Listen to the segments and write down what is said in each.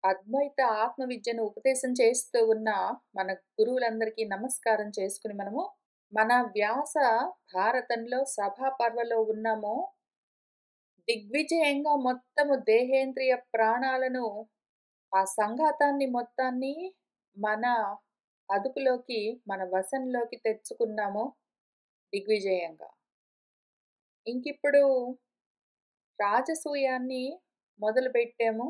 అద్వైత ఆత్మ విద్యను ఉపదేశం చేస్తూ ఉన్న మన గురువులందరికీ నమస్కారం చేసుకుని మన వ్యాస భారతంలో సభా పర్వలో ఉన్నాము. దిగ్విజయంగా మొత్తము దేహేంద్రియ ప్రాణాలను ఆ సంఘాతాన్ని మొత్తాన్ని మన అదుపులోకి, మన వశంలోకి తెచ్చుకున్నాము దిగ్విజయంగా. ఇంకిప్పుడు రాజసూయాన్ని మొదలుపెట్టాము.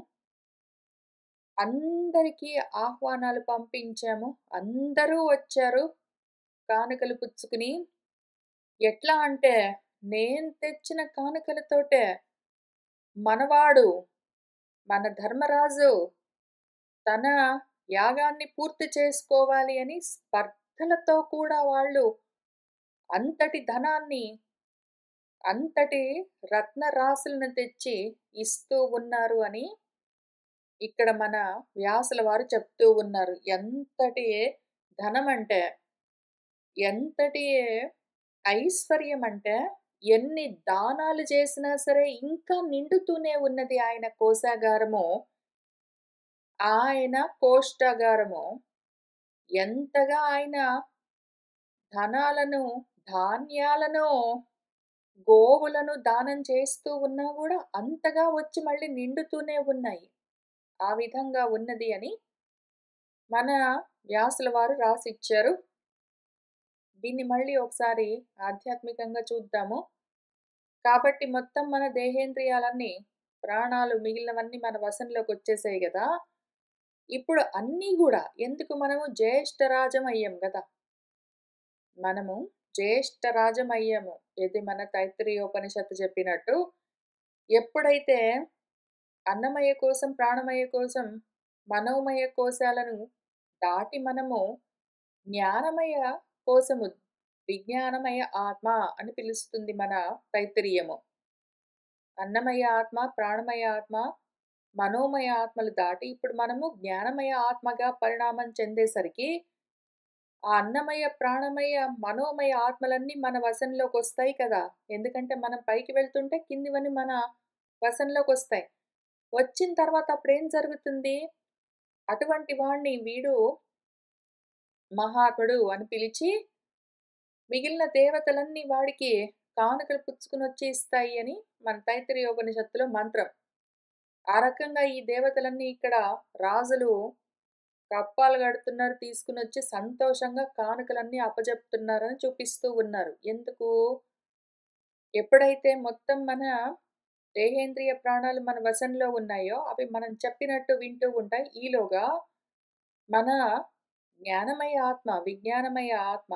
అందరికీ ఆహ్వానాలు పంపించాము. అందరూ వచ్చారు కానుకలు పుచ్చుకుని. ఎట్లా అంటే, నేను తెచ్చిన కానుకలతోటే మనవాడు, మన ధర్మరాజు తన యాగాన్ని పూర్తి చేసుకోవాలి అని స్పర్ధలతో కూడా వాళ్ళు అంతటి ధనాన్ని, అంతటి రత్నరాసులను తెచ్చి ఇస్తూ ఉన్నారు అని ఇక్కడ మన వ్యాసుల వారు చెప్తూ ఉన్నారు. ఎంతటి ధనమంటే, ఎంతటి ఐశ్వర్యమంటే, ఎన్ని దానాలు చేసినా సరే ఇంకా నిండుతూనే ఉన్నది ఆయన కోశాగారము. ఆయన కోష్టాగారము. ఎంతగా ఆయన ధనాలను, ధాన్యాలను, గోవులను దానం చేస్తూ ఉన్నా గూడా అంతగా వచ్చి మళ్ళీ నిండుతూనే ఉన్నాయి. ఆ విధంగా ఉన్నది అని మన వ్యాసుల వారు రాసిచ్చారు. దీన్ని మళ్ళీ ఒకసారి ఆధ్యాత్మికంగా చూద్దాము. కాబట్టి మొత్తం మన దేహేంద్రియాలన్నీ, ప్రాణాలు మిగిలినవన్నీ మన వశంలోకొచ్చేసాయి గదా! ఇప్పుడు అన్నీ గూడా ఎందుకు మనము జ్యేష్ఠరాజం అయ్యాం గదా! మనము జ్యేష్ఠరాజం అయ్యాము. ఇది మన తైత్తిరీయోపనిషత్తు చెప్పినట్టు. ఎప్పుడైతే అన్నమయ కోసం, ప్రాణమయ కోసం, మనోమయ కోశాలను దాటి మనము జ్ఞానమయ కోసము, విజ్ఞానమయ ఆత్మ అని పిలుస్తుంది మన తైత్తిరీయము. అన్నమయ ఆత్మ, ప్రాణమయ ఆత్మ, మనోమయ ఆత్మలు దాటి ఇప్పుడు మనము జ్ఞానమయ ఆత్మగా పరిణామం చెందేసరికి ఆ అన్నమయ, ప్రాణమయ, మనోమయ ఆత్మలన్నీ మన వశంలోకొస్తాయి కదా! ఎందుకంటే మనం పైకి వెళ్తుంటే కిందివన్నీ మన వశంలోకొస్తాయి. వచ్చిన తర్వాత అప్పుడేం జరుగుతుంది? అటువంటి వాడిని వీడు మహాత్ముడు అని పిలిచి, మిగిలిన దేవతలన్నీ వాడికి కానుకలు పుచ్చుకునొచ్చి ఇస్తాయి అని మన తైత్తిరీయోపనిషత్తులో మంత్రం. ఆ రకంగా ఈ దేవతలన్నీ ఇక్కడ రాజులు కప్పాలు కడుతున్నారు, తీసుకునొచ్చి సంతోషంగా కానుకలన్నీ అప్పజెప్తున్నారని చూపిస్తూ ఉన్నారు. ఎందుకు? ఎప్పుడైతే మొత్తం మన దేహేంద్రియ ప్రాణాలు మన వశంలో ఉన్నాయో, అవి మనం చెప్పినట్టు వింటూ ఉంటాయి. ఈలోగా మన జ్ఞానమయ ఆత్మ, విజ్ఞానమయ ఆత్మ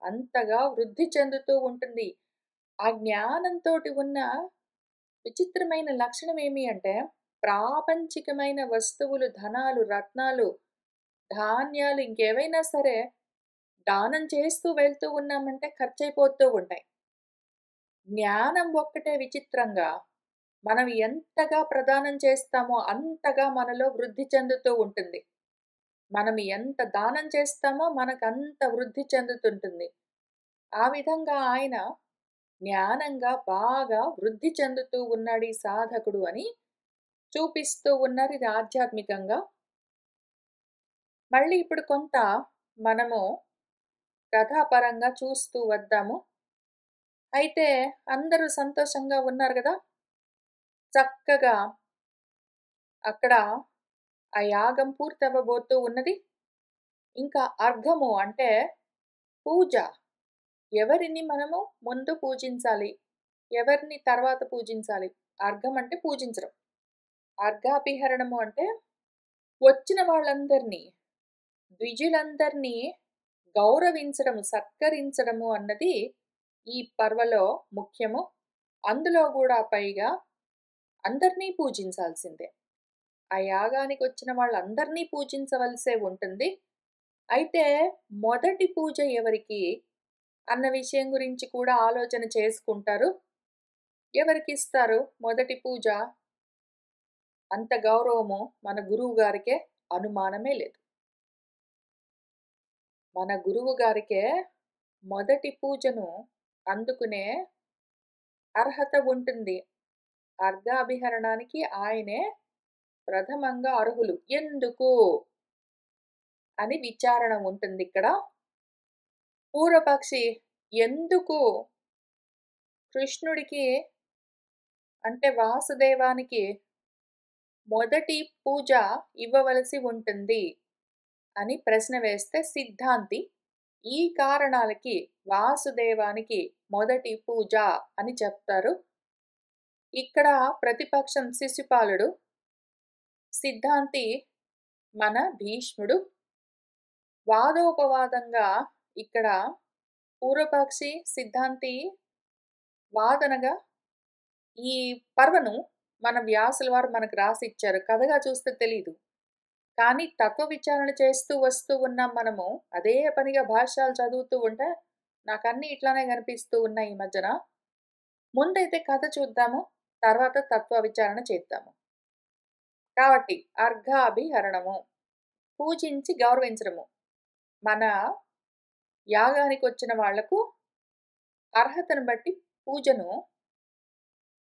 అంతగా వృద్ధి చెందుతూ ఉంటుంది. ఆ జ్ఞానంతోటి ఉన్న విచిత్రమైన లక్షణం ఏమి అంటే, ప్రాపంచికమైన వస్తువులు, ధనాలు, రత్నాలు, ధాన్యాలు ఇంకేవైనా సరే దానం చేస్తూ వెళ్తూ ఉన్నామంటే ఖర్చయిపోతూ ఉంటాయి. జ్ఞానం ఒక్కటే విచిత్రంగా మనం ఎంతగా ప్రదానం చేస్తామో అంతగా మనలో వృద్ధి చెందుతూ ఉంటుంది. మనం ఎంత దానం చేస్తామో మనకంత వృద్ధి చెందుతుంటుంది. ఆ విధంగా ఆయన జ్ఞానంగా బాగా వృద్ధి చెందుతూ ఉన్నాడు ఈ సాధకుడు అని చూపిస్తూ ఉన్నారు. ఇది ఆధ్యాత్మికంగా. మళ్ళీ ఇప్పుడు కొంత మనము కథాపరంగా చూస్తూ వద్దాము. అయితే అందరూ సంతోషంగా ఉన్నారు గదా! చక్కగా అక్కడ ఆ యాగం పూర్తవ్వబోతూ ఉన్నది. ఇంకా అర్ఘము అంటే పూజ. ఎవరిని మనము ముందు పూజించాలి? ఎవరిని తర్వాత పూజించాలి? అర్ఘం అంటే పూజించడం. అర్ఘాభిహరణము అంటే వచ్చిన వాళ్ళందరినీ, ద్విజులందరినీ గౌరవించడము, సత్కరించడము అన్నది ఈ పర్వలో ముఖ్యము. అందులో గూడా పైగా అందరినీ పూజించాల్సిందే. ఆ యాగానికొచ్చిన వాళ్ళందరినీ పూజించవలసే ఉంటుంది. అయితే మొదటి పూజ ఎవరికి అన్న విషయం గురించి కూడా ఆలోచన చేసుకుంటారు. ఎవరికిస్తారు మొదటి పూజ? అంత గౌరవము మన గురువు గారికే, అనుమానమే లేదు. మన గురువు గారికే మొదటి పూజను అందుకునే అర్హత ఉంటుంది. అర్ఘాభిహరణానికి ఆయనే ప్రథమంగా అర్హులు. ఎందుకు అని విచారణ ఉంటుందిక్కడ. పూర్వపక్షి ఎందుకు కృష్ణుడికి అంటే వాసుదేవానికి మొదటి పూజ ఇవ్వవలసి ఉంటుంది అని ప్రశ్న వేస్తే సిద్ధాంతి ఈ కారణాలకి వాసుదేవానికి మొదటి పూజ అని చెప్తారు. ఇక్కడ ప్రతిపక్షం శిశుపాలుడు, సిద్ధాంతి మన భీష్ముడు. వాదోపవాదంగా ఇక్కడ పూర్వపక్షి సిద్ధాంతి వాదనగా ఈ పర్వను మన వ్యాసుల వారు మనకు రాసిచ్చారు. కథగా చూస్తే తెలీదు. కానీ తత్వ విచారణ చేస్తూ వస్తూ ఉన్నాం మనము. అదే పనిగా భాష్యాలు చదువుతూ ఉంటే నాకన్నీ ఇట్లానే కనిపిస్తూ ఉన్నాయి ఈ మధ్యన. ముందైతే కథ చూద్దాము. తర్వాత తత్వ విచారణ చేద్దాము. కాబట్టి అర్ఘాభిహరణము పూజించి గౌరవించడము. మన యాగానికి వచ్చిన వాళ్లకు అర్హతను బట్టి పూజను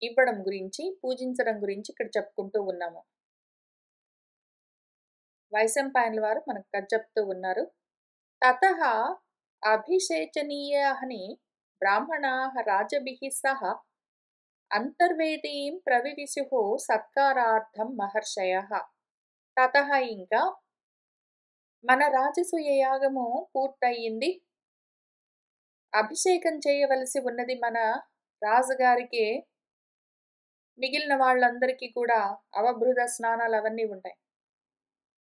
ఇవ్వడం గురించి, పూజించడం గురించి ఇక్కడ చెప్పుకుంటూ ఉన్నాము. వైశంపాయనుల వారు మనకు కథ చెప్తూ ఉన్నారు. తతః అభిషేచనీయాని బ్రాహ్మణాః రాజభిః సహ అంతర్వేదీం ప్రవివిశుః సత్కారార్థం మహర్షయః. తతః ఇంకా మన రాజసూయ యాగము పూర్తయింది. అభిషేకం చేయవలసి ఉన్నది మన రాజుగారికి. మిగిలిన వాళ్ళందరికీ కూడా అవభృద స్నానాలు అవన్నీ ఉంటాయి.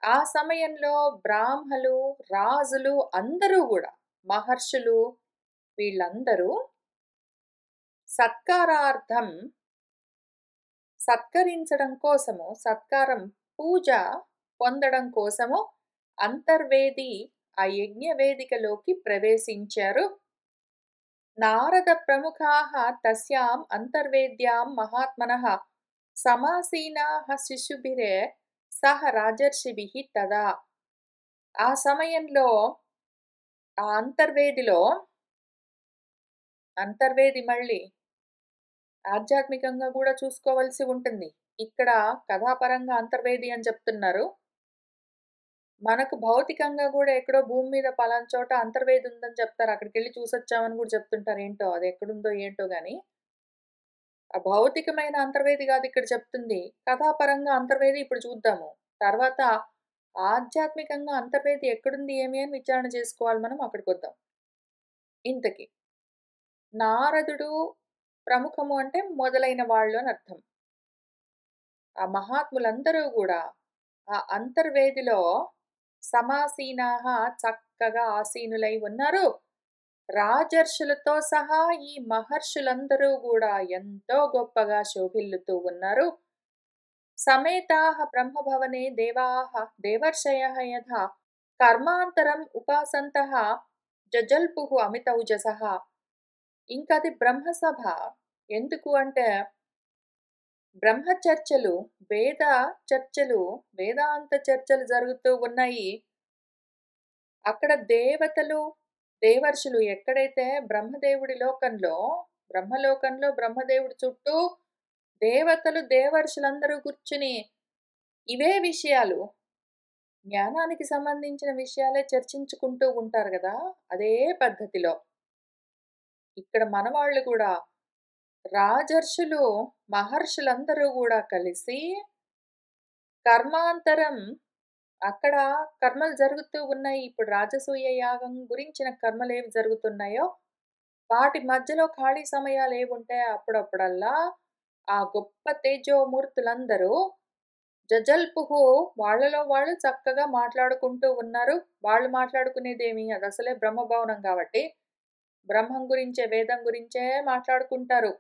ఆ సమయంలో బ్రాహ్మలు, రాజులు అందరూ కూడా మహర్షులు వీళ్ళందరూ సత్కారార్థం సత్కరించడం కోసము, సత్కారం పూజ పొందడం కోసము అంతర్వేది ఆ యజ్ఞ వేదికలోకి ప్రవేశించారు. నారద ప్రముఖాః తస్యాం అంతర్వేద్యాం మహాత్మనః సమాసీనాః శిశుభిరే సహ రాజర్షిభిః తదా. ఆ సమయంలో ఆ అంతర్వేదిలో, అంతర్వేది మళ్ళీ ఆధ్యాత్మికంగా కూడా చూసుకోవలసి ఉంటుంది. ఇక్కడ కథాపరంగా అంతర్వేది అని చెప్తున్నారు. మనకు భౌతికంగా కూడా ఎక్కడో భూమి మీద పలానా చోట అంతర్వేది ఉందని చెప్తారు. అక్కడికి వెళ్ళి చూసొచ్చామని కూడా చెప్తుంటారు. ఏంటో అది ఎక్కడుందో ఏంటో గాని ఆ భౌతికమైన అంతర్వేది కాదు ఇక్కడ చెప్తుంది. కథాపరంగా అంతర్వేది ఇప్పుడు చూద్దాము. తర్వాత ఆధ్యాత్మికంగా అంతర్వేది ఎక్కడుంది ఏమి అని విచారణ చేసుకోవాలి మనం. అక్కడికి వద్దాం. ఇంతకి నారదుడు ప్రముఖము అంటే మొదలైన వాళ్ళు అని అర్థం. ఆ మహాత్ములందరూ కూడా ఆ అంతర్వేదిలో సమాసీనాః చక్కగా ఆసీనులై ఉన్నారు. రాజర్షులతో సహా ఈ మహర్షులందరూ కూడా ఎంతో గొప్పగా శోభిల్లుతూ ఉన్నారు. సమేతాః బ్రహ్మభవనే దేవాః దేవర్షయః యథా కర్మాంతరం ఉపాసంతః జజల్పుః అమితౌజసః. ఇంకది బ్రహ్మసభ. ఎందుకు అంటే బ్రహ్మ చర్చలు, వేద చర్చలు, వేదాంత చర్చలు జరుగుతూ ఉన్నాయి. అక్కడ దేవతలు, దేవర్షులు ఎక్కడైతే బ్రహ్మదేవుడి లోకంలో, బ్రహ్మలోకంలో బ్రహ్మదేవుడి చుట్టూ దేవతలు, దేవర్షులందరూ కూర్చుని ఇవే విషయాలు, జ్ఞానానికి సంబంధించిన విషయాలే చర్చించుకుంటూ ఉంటారు కదా, అదే పద్ధతిలో ఇక్కడ మనవాళ్ళు కూడా రాజర్షులు, మహర్షులందరూ కూడా కలిసి కర్మాంతరం అక్కడ కర్మలు జరుగుతూ ఉన్నాయి. ఇప్పుడు రాజసూయ యాగం గురించిన కర్మలు ఏవి జరుగుతున్నాయో వాటి మధ్యలో ఖాళీ సమయాలు ఏవి ఉంటాయో అప్పుడప్పుడల్లా ఆ గొప్ప తేజోమూర్తులందరూ జజల్పుహు వాళ్ళలో వాళ్ళు చక్కగా మాట్లాడుకుంటూ ఉన్నారు. వాళ్ళు మాట్లాడుకునేదేమి, అది అసలే బ్రహ్మభవనం కాబట్టి బ్రహ్మం గురించే, వేదం గురించే మాట్లాడుకుంటారు.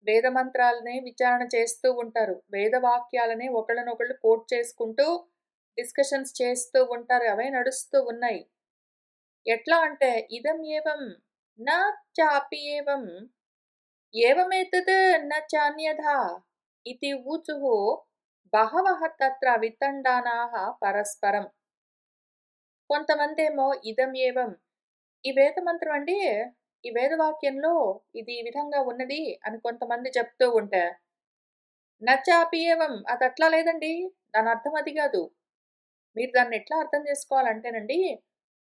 వేద మంత్రాలనే విచారణ చేస్తూ ఉంటారు. వేదవాక్యాలనే ఒకళ్ళనొకళ్ళు కోట్ చేసుకుంటూ డిస్కషన్స్ చేస్తూ ఉంటారు. అవే నడుస్తూ ఉన్నాయి. ఎట్లా అంటే ఇదం ఏవం నా చాపి ఏవం ఏవమేతత్ న చాన్యథా ఇతి ఊచుః బహవః తత్ర వితండానాః పరస్పరం. కొంతమందేమో ఇదం ఏవం ఈ వేద మంత్రం అండి, ఈ వేదవాక్యంలో ఇది ఈ విధంగా ఉన్నది అని కొంతమంది చెప్తూ ఉంటే నచాపి ఏవం అదట్లా లేదండి. దానర్థం అది గాదు. మీరు దాన్నెట్లా అర్థం జేసుకోవాలంటేనండి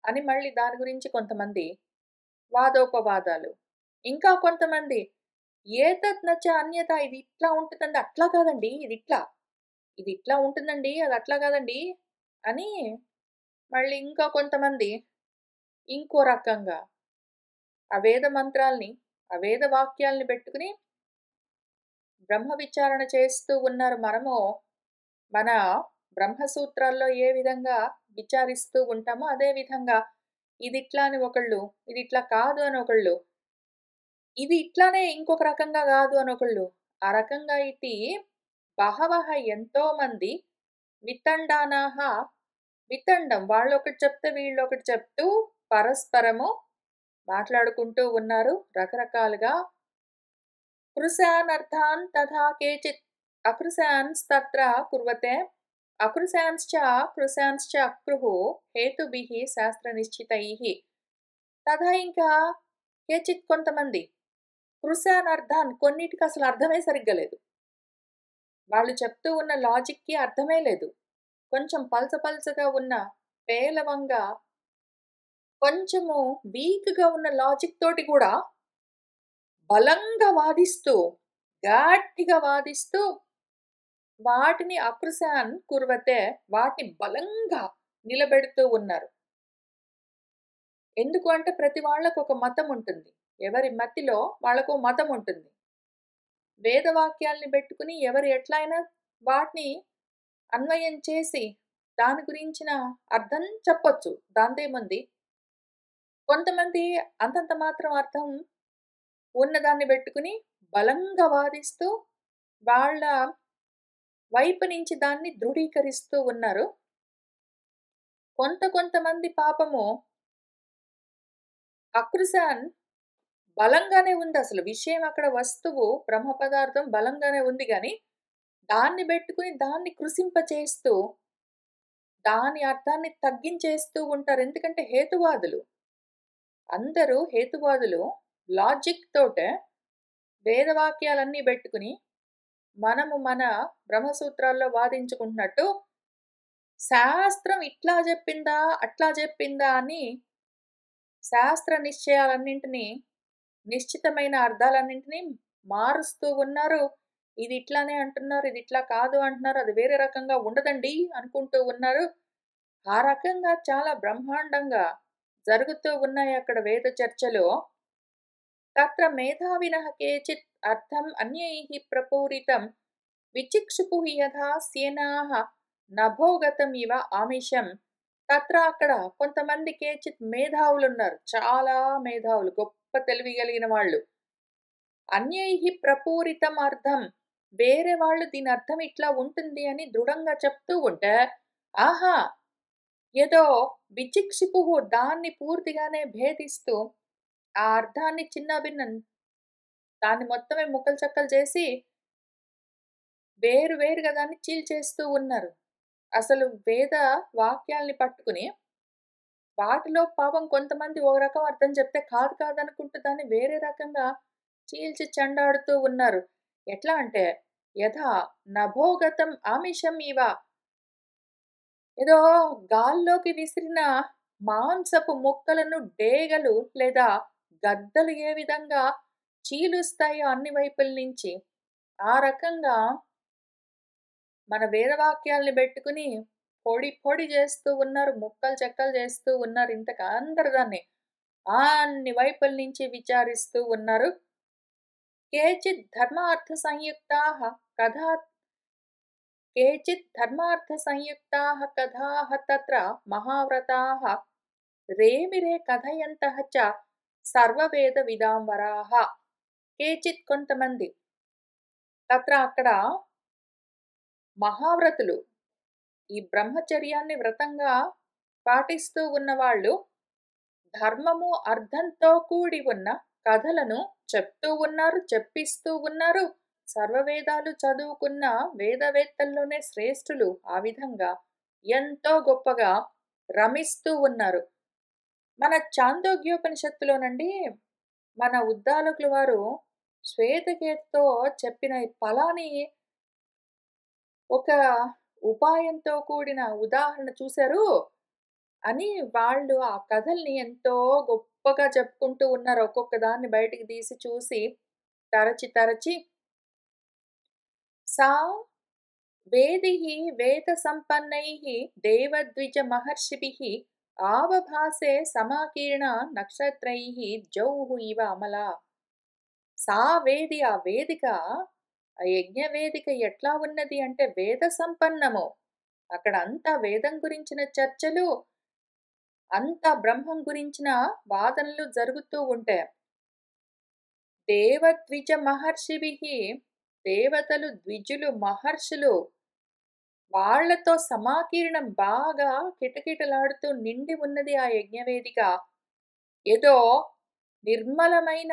అని మళ్ళీ దాని గురించి కొంతమంది వాదోపవాదాలు. ఇంకా కొంతమంది ఏతత్ నచ అన్యథ ఇది ఇట్లా ఉంటుందండి. అట్లా కాదండి. ఇదిట్లా. ఇదిట్లా ఉంటుందండి. అదట్లా కాదండి అని మళ్ళీ ఇంకా కొంతమంది ఇంకో రకంగా ఆ వేద మంత్రాల్ని, ఆ వేద వాక్యాల్ని బెట్టుకుని బ్రహ్మ విచారణ చేస్తూ ఉన్నారు. మనము మన బ్రహ్మసూత్రాల్లో ఏ విధంగా విచారిస్తూ ఉంటామో అదే విధంగా ఇదిట్లా అని ఒకళ్ళు, ఇదిట్లా కాదు అని ఒకళ్ళు, ఇది ఇట్లానే ఇంకొక రకంగా గాదు అని ఒకళ్ళు. ఆ రకంగా ఇతి బహవః ఎంతోమంది వితండానాః వితండం వాళ్ళొకటి చెప్తే వీళ్ళొకటి చెప్తూ పరస్పరము మాట్లాడుకుంటూ ఉన్నారు రకరకాలుగా. కృశానర్థాన్ తథా కేచిత్ అకృశాంస్తత్ర కుర్వతే అకృశాంశ్చ కృశాంశ్చ అక్రుః హేతుభిః శాస్త్రనిశ్చితైః. తథా ఇంకా కేచిత్ కొంతమంది కృశానర్థాన్ కొన్నిటికి అసలు అర్థమే సరిగ్గా లేదు. వాళ్ళు చెప్తూ ఉన్న లాజిక్‌కి అర్థమే లేదు. కొంచెం పల్చగా ఉన్న పేలవంగా కొంచెము వీక్‌గా ఉన్న లాజిక్ తోటి కూడా బలంగా వాదిస్తూ, గట్టిగా వాదిస్తూ వాటిని అకృశాన్ కుర్వతే వాటిని బలంగా నిలబెడుతూ ఉన్నారు. ఎందుకు అంటే ప్రతి వాళ్ళకొక మతం ఉంటుంది. ఎవరి మతిలో వాళ్ళకో మతం ఉంటుంది. వేదవాక్యాల్ని బెట్టుకుని ఎవరు ఎట్లైనా వాటిని అన్వయం చేసి దాని గురించిన అర్థం చెప్పొచ్చు. దాందేముంది. కొంతమంది అంతంత మాత్రం అర్థం ఉన్నదాన్ని బెట్టుకుని బలంగా వాదిస్తూ వాళ్ళ వైపు నుంచి దాన్ని దృఢీకరిస్తూ ఉన్నారు. కొంతమంది పాపము అకృశాన్ బలంగానే ఉందసలు. విషయం అక్కడ వస్తువు బ్రహ్మ పదార్థం బలంగానే ఉంది గానీ, దాన్ని బెట్టుకుని దాన్ని కృశింపచేస్తూ, దాని అర్థాన్ని తగ్గించేస్తూ ఉంటారు. ఎందుకంటే హేతువాదులు. అందరూ హేతువాదులు లాజిక్ తోటే వేదవాక్యాలన్నీ బెట్టుకుని, మనము మన బ్రహ్మసూత్రాల్లో వాదించుకుంటున్నట్టు, శాస్త్రం ఇట్లా జెప్పిందా, అట్లా జెప్పిందా అని శాస్త్ర నిశ్చయాలన్నింటినీ, నిశ్చితమైన అర్థాలన్నింటినీ మారుస్తూ ఉన్నారు. ఇది ఇట్లానే అంటున్నారు, ఇది ఇట్లా కాదు అంటున్నారు, అది వేరే రకంగా ఉండదండి అనుకుంటూ ఉన్నారు. ఆ రకంగా చాలా బ్రహ్మాండంగా జరుగుతూ ఉన్నాయి అక్కడ వేద చర్చలు. తత్ర మేధావినః కేచిత్ అర్థం అన్యైః ప్రపూరితం విచిక్షుపుః యథా సేనాః నభోగతం ఇవ ఆమిషం. తత్ర అక్కడ కొంతమంది కేచిత్ మేధావులున్నారు. చాలా మేధావులు. గొప్ప తెలివి కలిగిన వాళ్ళు. అన్యైః ప్రపూరితం అర్థం. వేరే వాళ్ళు దీని అర్థం ఇట్లా ఉంటుంది అని దృఢంగా చెప్తూ ఉంటే, ఆహా! ఏదో విచిక్షిపుః దాన్ని పూర్తిగానే భేదిస్తూ, ఆ అర్థాన్ని చిన్నాభిన్నం దాన్ని మొత్తమే ముక్కలు చెక్కలు చేసి, వేరుగా దాన్ని చీల్చేస్తూ ఉన్నారు. అసలు వేద వాక్యాల్ని పట్టుకుని, వాటిలో పాపం కొంతమంది ఓ రకం అర్థం చెప్తే కాదనుకుంటూ దాన్ని వేరే రకంగా చీల్చి చెండాడుతూ ఉన్నారు. ఎట్లా అంటే, యథా నభోగతం ఆమిషం ఇవ ఏదో గాల్లోకి విసిరిన మాంసపు ముక్కలను డేగలు లేదా గద్దలు ఏ విధంగా చీలుస్తాయో అన్ని వైపుల నుంచి, ఆ రకంగా మన వేదవాక్యాల్ని బెట్టుకుని పొడి చేస్తూ ఉన్నారు. ముక్కలు చెక్కలు చేస్తూ ఉన్నారు. ఇంతకు అందరు దాన్ని అన్ని వైపుల నుంచి విచారిస్తూ ఉన్నారు. కేచిత్ ధర్మార్థ సంయుక్తాః కథా కేచిత్ ధర్మార్థ సంయుక్తాః కథాః తత్ర మహావ్రతాః రేమిరే కథయంతః చ సర్వవేద విదాంబరాః. కేచిత్ కొంతమంది తత్ర అక్కడ మహావ్రతులు ఈ బ్రహ్మచర్యాన్ని వ్రతంగా పాటిస్తూ ఉన్నవాళ్ళు ధర్మము అర్థంతో కూడి ఉన్న కథలను చెప్తూ ఉన్నారు, చెప్పిస్తూ ఉన్నారు. సర్వవేదాలు చదువుకున్న వేదవేత్తల్లోనే శ్రేష్ఠులు ఆ విధంగా ఎంతో గొప్పగా రమిస్తూ ఉన్నారు. మన చాందోగ్యోపనిషత్తులోనండి మన ఉద్దాలకుల వారు శ్వేతకేతుతో చెప్పిన ఈ ఫలాని ఒక ఉపాయంతో కూడిన ఉదాహరణ చూసారు అని వాళ్ళు ఆ కథల్ని ఎంతో గొప్పగా చెప్పుకుంటూ ఉన్నారు. ఒక్కొక్క దాన్ని బయటికి తీసి చూసి తరచి తరచి సా వేదిః వేదసంపన్నైః దేవద్విజమహర్షిభిः ఆవభాసే సమాకీర్ణ నక్షత్రైః జౌః ఇవ అమలా. సా వేది ఆ వేదిక, ఆ యజ్ఞ వేదిక ఎట్లా ఉన్నది అంటే వేద సంపన్నము. అక్కడ అంతా వేదం గురించిన చర్చలు, అంతా బ్రహ్మం గురించిన వాదనలు జరుగుతూ ఉంటాయి. దేవద్విజ మహర్షిభిః దేవతలు, ద్విజులు, మహర్షులు వాళ్ళతో సమాకీర్ణం బాగా కిటకిటలాడుతూ నిండి ఉన్నది ఆ యజ్ఞవేదిక. ఏదో నిర్మలమైన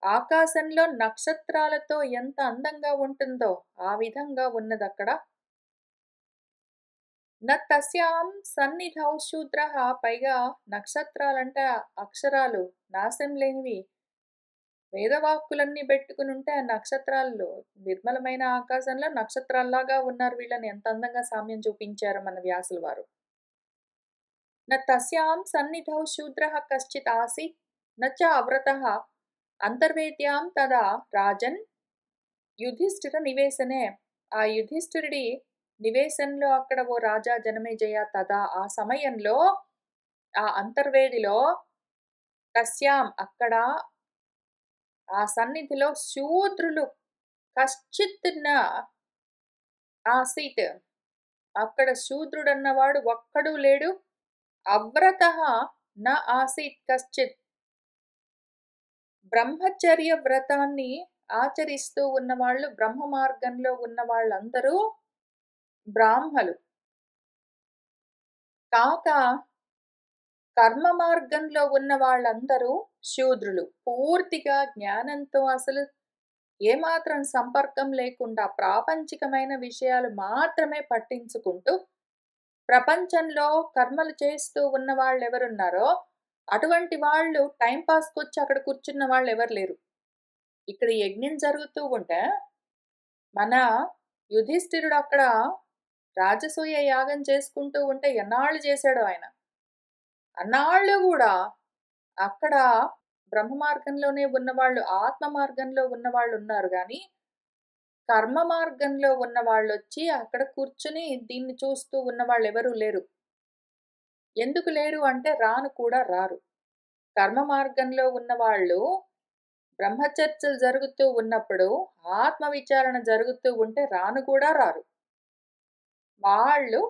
ఆకాశంలో నక్షత్రాలతో ఎంత అందంగా ఉంటుందో ఆ విధంగా ఉన్నదక్కడ. తస్యాం సన్నిధౌ శూద్రః పైగా నక్షత్రాలంటే అక్షరాలు నాశం లేనివి. వేదవాక్కులన్నీ పెట్టుకునుంటే ఆ నక్షత్రాల్లో నిర్మలమైన ఆకాశంలో నక్షత్రాల్లాగా ఉన్నారు వీళ్ళని ఎంత అందంగా సామ్యం చూపించారు మన వ్యాసుల వారు. తస్యాం సన్నిధౌ శూద్రః కశ్చిత్ ఆసీత్ న చ అవ్రతః అంతర్వేద్యాం తదా రాజన్ యుధిష్ఠిర నివేశనే. ఆ యుధిష్ఠిరుడి నివేశంలో అక్కడ ఓ రాజా జనమేజయ తదా ఆ సమయంలో ఆ అంతర్వేదిలో తస్యాం అక్కడ ఆ సన్నిధిలో శూద్రులు కశ్చిత్ న ఆసీత్ అక్కడ శూద్రుడన్నవాడు ఒక్కడూ లేడు. అవ్రతః న ఆసీత్ కశ్చిత్ బ్రహ్మచర్య వ్రతాన్ని ఆచరిస్తూ ఉన్నవాళ్ళు, బ్రహ్మ మార్గంలో ఉన్న వాళ్ళందరూ బ్రాహ్మలు. కాక కర్మ మార్గంలో ఉన్న వాళ్ళందరూ శూద్రులు. పూర్తిగా జ్ఞానంతో అసలు ఏమాత్రం సంపర్కం లేకుండా ప్రాపంచికమైన విషయాలు మాత్రమే పట్టించుకుంటూ ప్రపంచంలో కర్మలు చేస్తూ ఉన్న వాళ్ళెవరున్నారో అటువంటి వాళ్ళు టైం పాస్‌కొచ్చి అక్కడ కూర్చున్న వాళ్ళెవరు లేరు. ఇక్కడ యజ్ఞం జరుగుతూ ఉంటే మన యుధిష్ఠిరుడు అక్కడ రాజసూయ యాగం చేసుకుంటూ ఉంటే ఎన్నాళ్ళు చేశాడో ఆయన. అన్నాళ్ళు గూడా అక్కడ బ్రహ్మ మార్గంలోనే ఉన్నవాళ్ళు, ఆత్మ మార్గంలో ఉన్నవాళ్ళున్నారు గానీ, కర్మ మార్గంలో ఉన్నవాళ్ళొచ్చి అక్కడ కూర్చుని దీన్ని చూస్తూ ఉన్నవాళ్ళెవరూ లేరు. ఎందుకు లేరు అంటే రాను కూడా రారు. కర్మ మార్గంలో ఉన్నవాళ్ళు బ్రహ్మచర్చలు జరుగుతూ ఉన్నప్పుడు, ఆత్మ విచారణ జరుగుతూ ఉంటే రాను కూడా రారు. వాళ్ళు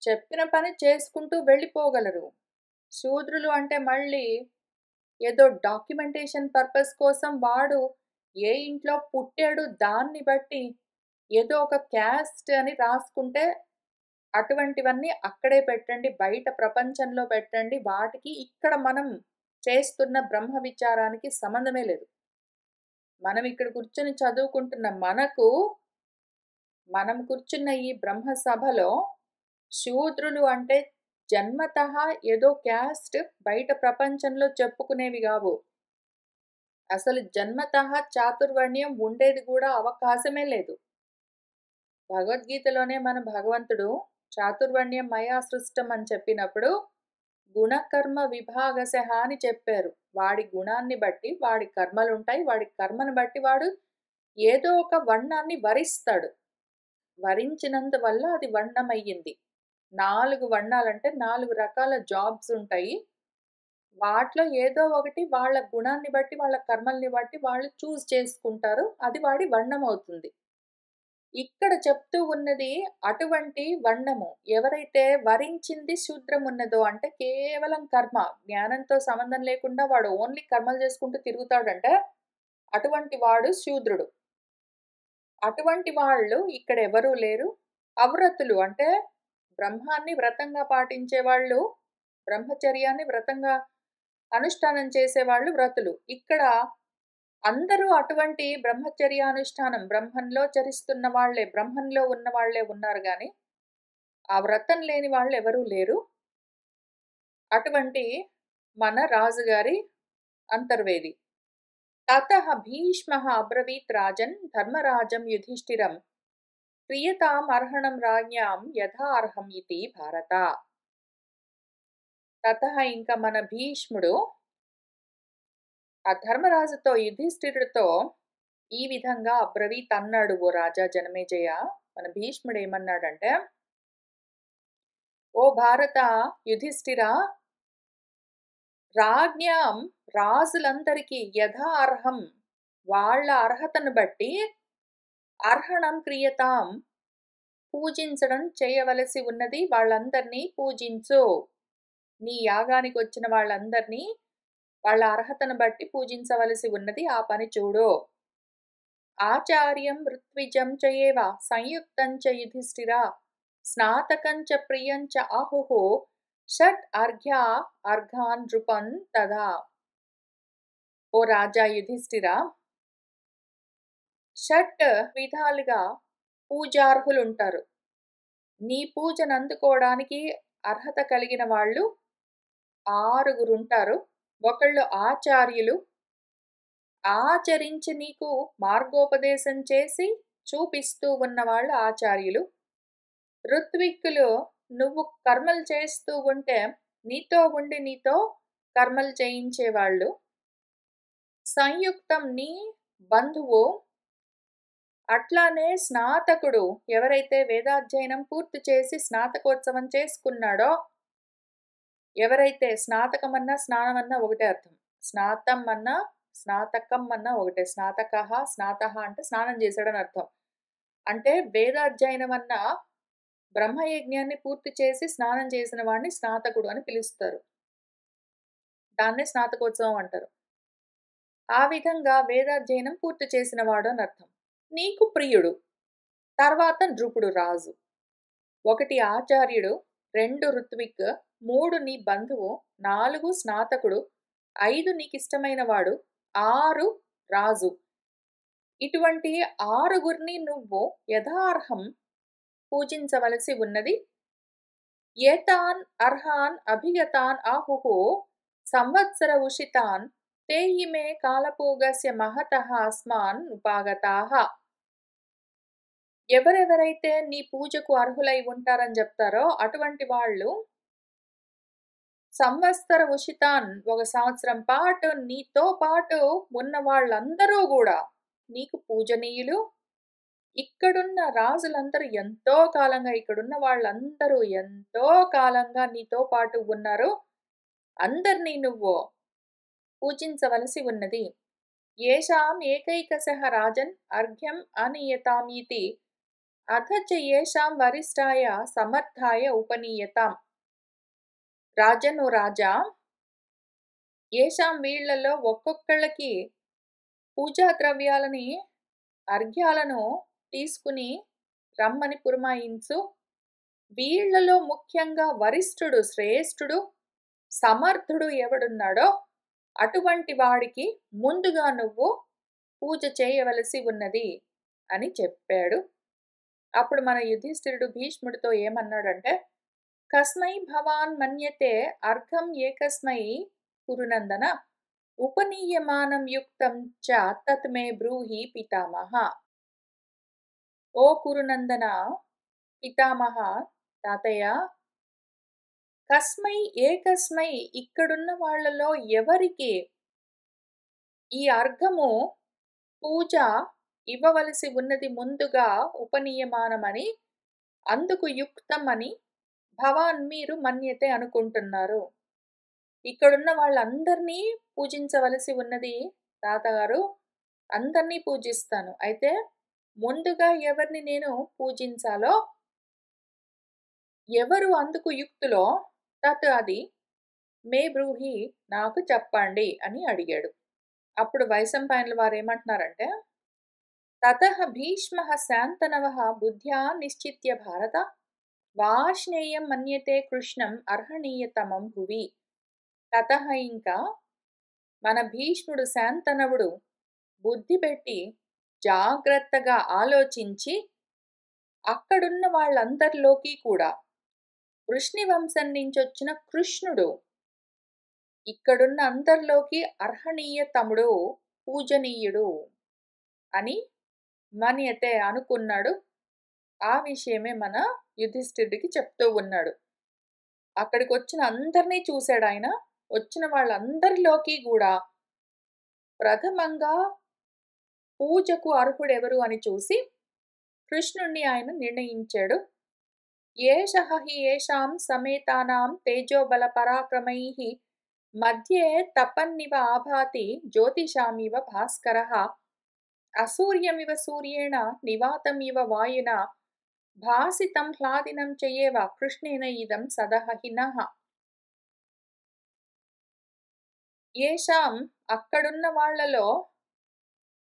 చెప్పిన పని చేసుకుంటూ వెళ్ళిపోగలరు. శూద్రులు అంటే మళ్ళీ ఏదో డాక్యుమెంటేషన్ పర్పస్ కోసం వాడు ఏ ఇంట్లో పుట్టాడు దాన్ని బట్టి ఏదో ఒక క్యాస్ట్ అని రాసుకుంటే అటువంటివన్నీ అక్కడే పెట్టండి. బయట ప్రపంచంలో పెట్టండి. వాటికి ఇక్కడ మనం చేస్తున్న బ్రహ్మ విచారానికి సంబంధమే లేదు. మనం ఇక్కడ కూర్చొని చదువుకుంటున్న మనం కూర్చున్న ఈ బ్రహ్మ సభలో శూద్రులు అంటే జన్మతః ఏదో క్యాస్ట్ బయట ప్రపంచంలో చెప్పుకునేవి గావు. అసలు జన్మతః చాతుర్వర్ణ్యం ఉండేది కూడా అవకాశమే లేదు. భగవద్గీతలోనే మన భగవంతుడు చాతుర్వర్ణ్యం మయా సృష్టం అని చెప్పినప్పుడు గుణకర్మ విభాగశః అని చెప్పారు. వాడి గుణాన్ని బట్టి వాడి కర్మలుంటాయి. వాడి కర్మను బట్టి వాడు ఏదో ఒక వర్ణాన్ని వరిస్తాడు. వరించినందువల్ల అది వర్ణమయ్యింది. 4 వర్ణాలంటే 4 రకాల జాబ్స్ ఉంటాయి. వాటిలో ఏదో ఒకటి వాళ్ళ గుణాన్ని బట్టి, వాళ్ళ కర్మల్ని బట్టి వాళ్ళు చూజ్ చేసుకుంటారు. అది వాడి వర్ణమవుతుంది. ఇక్కడ చెప్తూ ఉన్నది అటువంటి వర్ణము. ఎవరైతే వరించింది శూద్రమున్నదో అంటే కేవలం కర్మ, జ్ఞానంతో సంబంధం లేకుండా వాడు ఓన్లీ కర్మలు చేసుకుంటూ తిరుగుతాడంటే అటువంటి వాడు శూద్రుడు. అటువంటి వాళ్ళు ఇక్కడెవరూ లేరు. అవ్రతులు అంటే బ్రహ్మాన్ని వ్రతంగా పాటించేవాళ్ళు, బ్రహ్మచర్యాన్ని వ్రతంగా అనుష్ఠానం చేసేవాళ్ళు వ్రతులు. ఇక్కడ అందరూ అటువంటి బ్రహ్మచర్యానుష్ఠానం బ్రహ్మంలో చరిస్తున్న వాళ్ళే, బ్రహ్మంలో ఉన్న వాళ్ళే ఉన్నారు గాని, ఆ వ్రతం లేని వాళ్ళెవరూ లేరు. అటువంటి మన రాజుగారి అంతర్వేది. తతః భీష్మః అబ్రవీత్ రాజన్ ధర్మరాజం యుధిష్ఠిరం క్రియతామర్హణం రాజ్ఞాం యథా అర్హం ఇతి భారత. తతః ఇంకా మన భీష్ముడు ఆ ధర్మరాజుతో యుధిష్ఠిరుడితో ఈ విధంగా అబ్రవీత్ అన్నాడు. ఓ రాజా జనమేజయ, మన భీష్ముడు ఏమన్నాడంటే, ఓ భారత యుధిష్ఠిరా, రాజ్ఞాం రాజులందరికీ యథా అర్హం వాళ్ళ అర్హతను బట్టి అర్హణం క్రియతాం పూజించడం చేయవలసి ఉన్నది. వాళ్ళందరినీ పూజించు. నీ యాగానికి వచ్చిన వాళ్ళందరినీ వాళ్ళ అర్హతను బట్టి పూజించవలసి ఉన్నది. ఆ పని చూడు. ఆచార్యం ఋత్విజం చయేవ సంయుక్తం చ యుధిష్ఠిర స్నాతకం చ ప్రియం చ ఆహుః షట్ అర్ఘ్య అర్ఘాన్ నృపన్ తదా. ఓ రాజా యుధిష్ఠిర, షట్ విధాలుగా పూజార్హులు ఉంటారు. నీ పూజను అందుకోవడానికి అర్హత కలిగిన వాళ్ళు 6 ఉంటారు. ఒకళ్ళు ఆచార్యులు, ఆచరించి నీకు మార్గోపదేశం చేసి చూపిస్తూ ఉన్నవాళ్ళు ఆచార్యులు. ఋత్విక్కులు, నువ్వు కర్మలు చేస్తూ ఉంటే నీతో ఉండి నీతో కర్మలు చేయించేవాళ్ళు. సంయుక్తం నీ బంధువు. అట్లానే స్నాతకుడు, ఎవరైతే వేదాధ్యయనం పూర్తి చేసి స్నాతకోత్సవం చేసుకున్నాడో, ఎవరైతే స్నాతకం అన్నా స్నానం అన్నా ఒకటే అర్థం. స్నాతం అన్నా స్నాతకం అన్నా ఒకటే. స్నాతకః స్నాతః అంటే స్నానం చేశాడని అర్థం. అంటే వేదాధ్యయనం అన్న బ్రహ్మయజ్ఞాన్ని పూర్తి చేసి స్నానం చేసిన వాడిని స్నాతకుడు అని పిలుస్తారు. దాన్నే స్నాతకోత్సవం అంటారు. ఆ విధంగా వేదాధ్యయనం పూర్తి చేసిన వాడు అని అర్థం. నీకు ప్రియుడు, తర్వాత నృపుడు రాజు. 1 ఆచార్యుడు, 2 ఋత్విక్, 3 నీ బంధువు, 4 స్నాతకుడు, 5 నీకిష్టమైన వాడు, 6 రాజు. ఇటువంటి 6గురిని నువ్వు యథార్హం పూజించవలసి ఉన్నది. ఏతాన్ అర్హాన్ అభిగతాన్ ఆహుః సంవత్సర ఉషితాన్ తే ఇమే కాలపూగస్య మహతః అస్మాన్ ఉపాగతాః. ఎవరెవరైతే నీ పూజకు అర్హులై ఉంటారని చెప్తారో అటువంటి వాళ్ళు సంవత్సర ఉషితాన్, 1 సంవత్సరం పాటు నీతో పాటు ఉన్న వాళ్ళందరూ కూడా నీకు పూజనీయులు. ఇక్కడున్న రాజులందరూ ఎంతో కాలంగా, ఇక్కడున్న వాళ్ళందరూ ఎంతో కాలంగా నీతో పాటు ఉన్నారు. అందరినీ నువ్వు పూజించవలసి ఉన్నది. ఏషాం ఏకైకశః రాజన్ అర్ఘ్యం అనియతామీతి అథ చ ఏషాం వరిష్ఠాయ సమర్థాయ ఉపనీయతాం. రాజన్, ఓ రాజా, ఏషాం వీళ్లలో ఒక్కొక్కళ్ళకి పూజా ద్రవ్యాలని, అర్ఘ్యాలను తీసుకుని రమ్మని పురమాయించు. వీళ్లలో ముఖ్యంగా వరిష్ఠుడు, శ్రేష్ఠుడు, సమర్థుడు ఎవడున్నాడో అటువంటి వాడికి ముందుగా నువ్వు పూజ చేయవలసి ఉన్నది అని చెప్పాడు. అప్పుడు మన యుధిష్ఠిరుడు భీష్ముడితో ఏమన్నాడంటే, కస్మై భవాన్ మన్యతే అర్ఘం ఏకస్మై కురునందన ఉపనీయమానం యుక్తం చ తత్ మే బ్రూహి పితామహ. ఓ కురునందన, పితామహ, తాతయ్య, కస్మై ఏకస్మై, ఇక్కడున్న వాళ్ళలో ఎవరికి ఈ అర్ఘము పూజ ఇవ్వవలసి ఉన్నది ముందుగా ఉపనీయమానమని, అందుకు యుక్తం అని భవాన్ మీరు మన్యతే అనుకుంటున్నారు. ఇక్కడున్న వాళ్ళందరినీ పూజించవలసి ఉన్నది తాతగారు, అందరినీ పూజిస్తాను. అయితే ముందుగా ఎవరిని నేను పూజించాలో, ఎవరు అందుకు యుక్తులో తత్ అది మే బ్రూహి నాకు చెప్పండి అని అడిగాడు. అప్పుడు వైశంపాయనుల వారు ఏమంటున్నారంటే, తతః భీష్మః శాంతనవః బుద్ధ్యా నిశ్చిత్య భారత వార్ష్ణేయం మన్యతే కృష్ణం అర్హణీయతమం భువి. తతః, ఇంకా మన భీష్ముడు శాంతనవుడు బుద్ధి పెట్టి జాగ్రత్తగా ఆలోచించి అక్కడున్న వాళ్ళందరిలోకి కూడా వృష్ణివంశం నుంచి వచ్చిన కృష్ణుడు ఇక్కడున్న అందరిలోకి అర్హణీయతముడు, పూజనీయుడు అని మన్యతే అనుకున్నాడు. ఆ విషయమే మన యుధిష్ఠిరుడికి చెప్తూ ఉన్నాడు. అక్కడికొచ్చిన అందరినీ చూసాడాయన. వచ్చిన వాళ్ళందరిలోకి గూడా ప్రథమంగా పూజకు అర్హుడెవరు అని చూసి కృష్ణుణ్ణి ఆయన నిర్ణయించాడు. ఏషః హి యేషాం సమేతానాం తేజోబల పరాక్రమైః మధ్యే తపన్నివ ఆభాతి జ్యోతిషామివ భాస్కరః అసూర్యమివ సూర్యేణ నివాతమివ వాయునా భాసితం హ్లాదినం చయేవ కృష్ణేన ఇదం సదః హినః. ఏషాం అక్కడున్న వాళ్ళలో,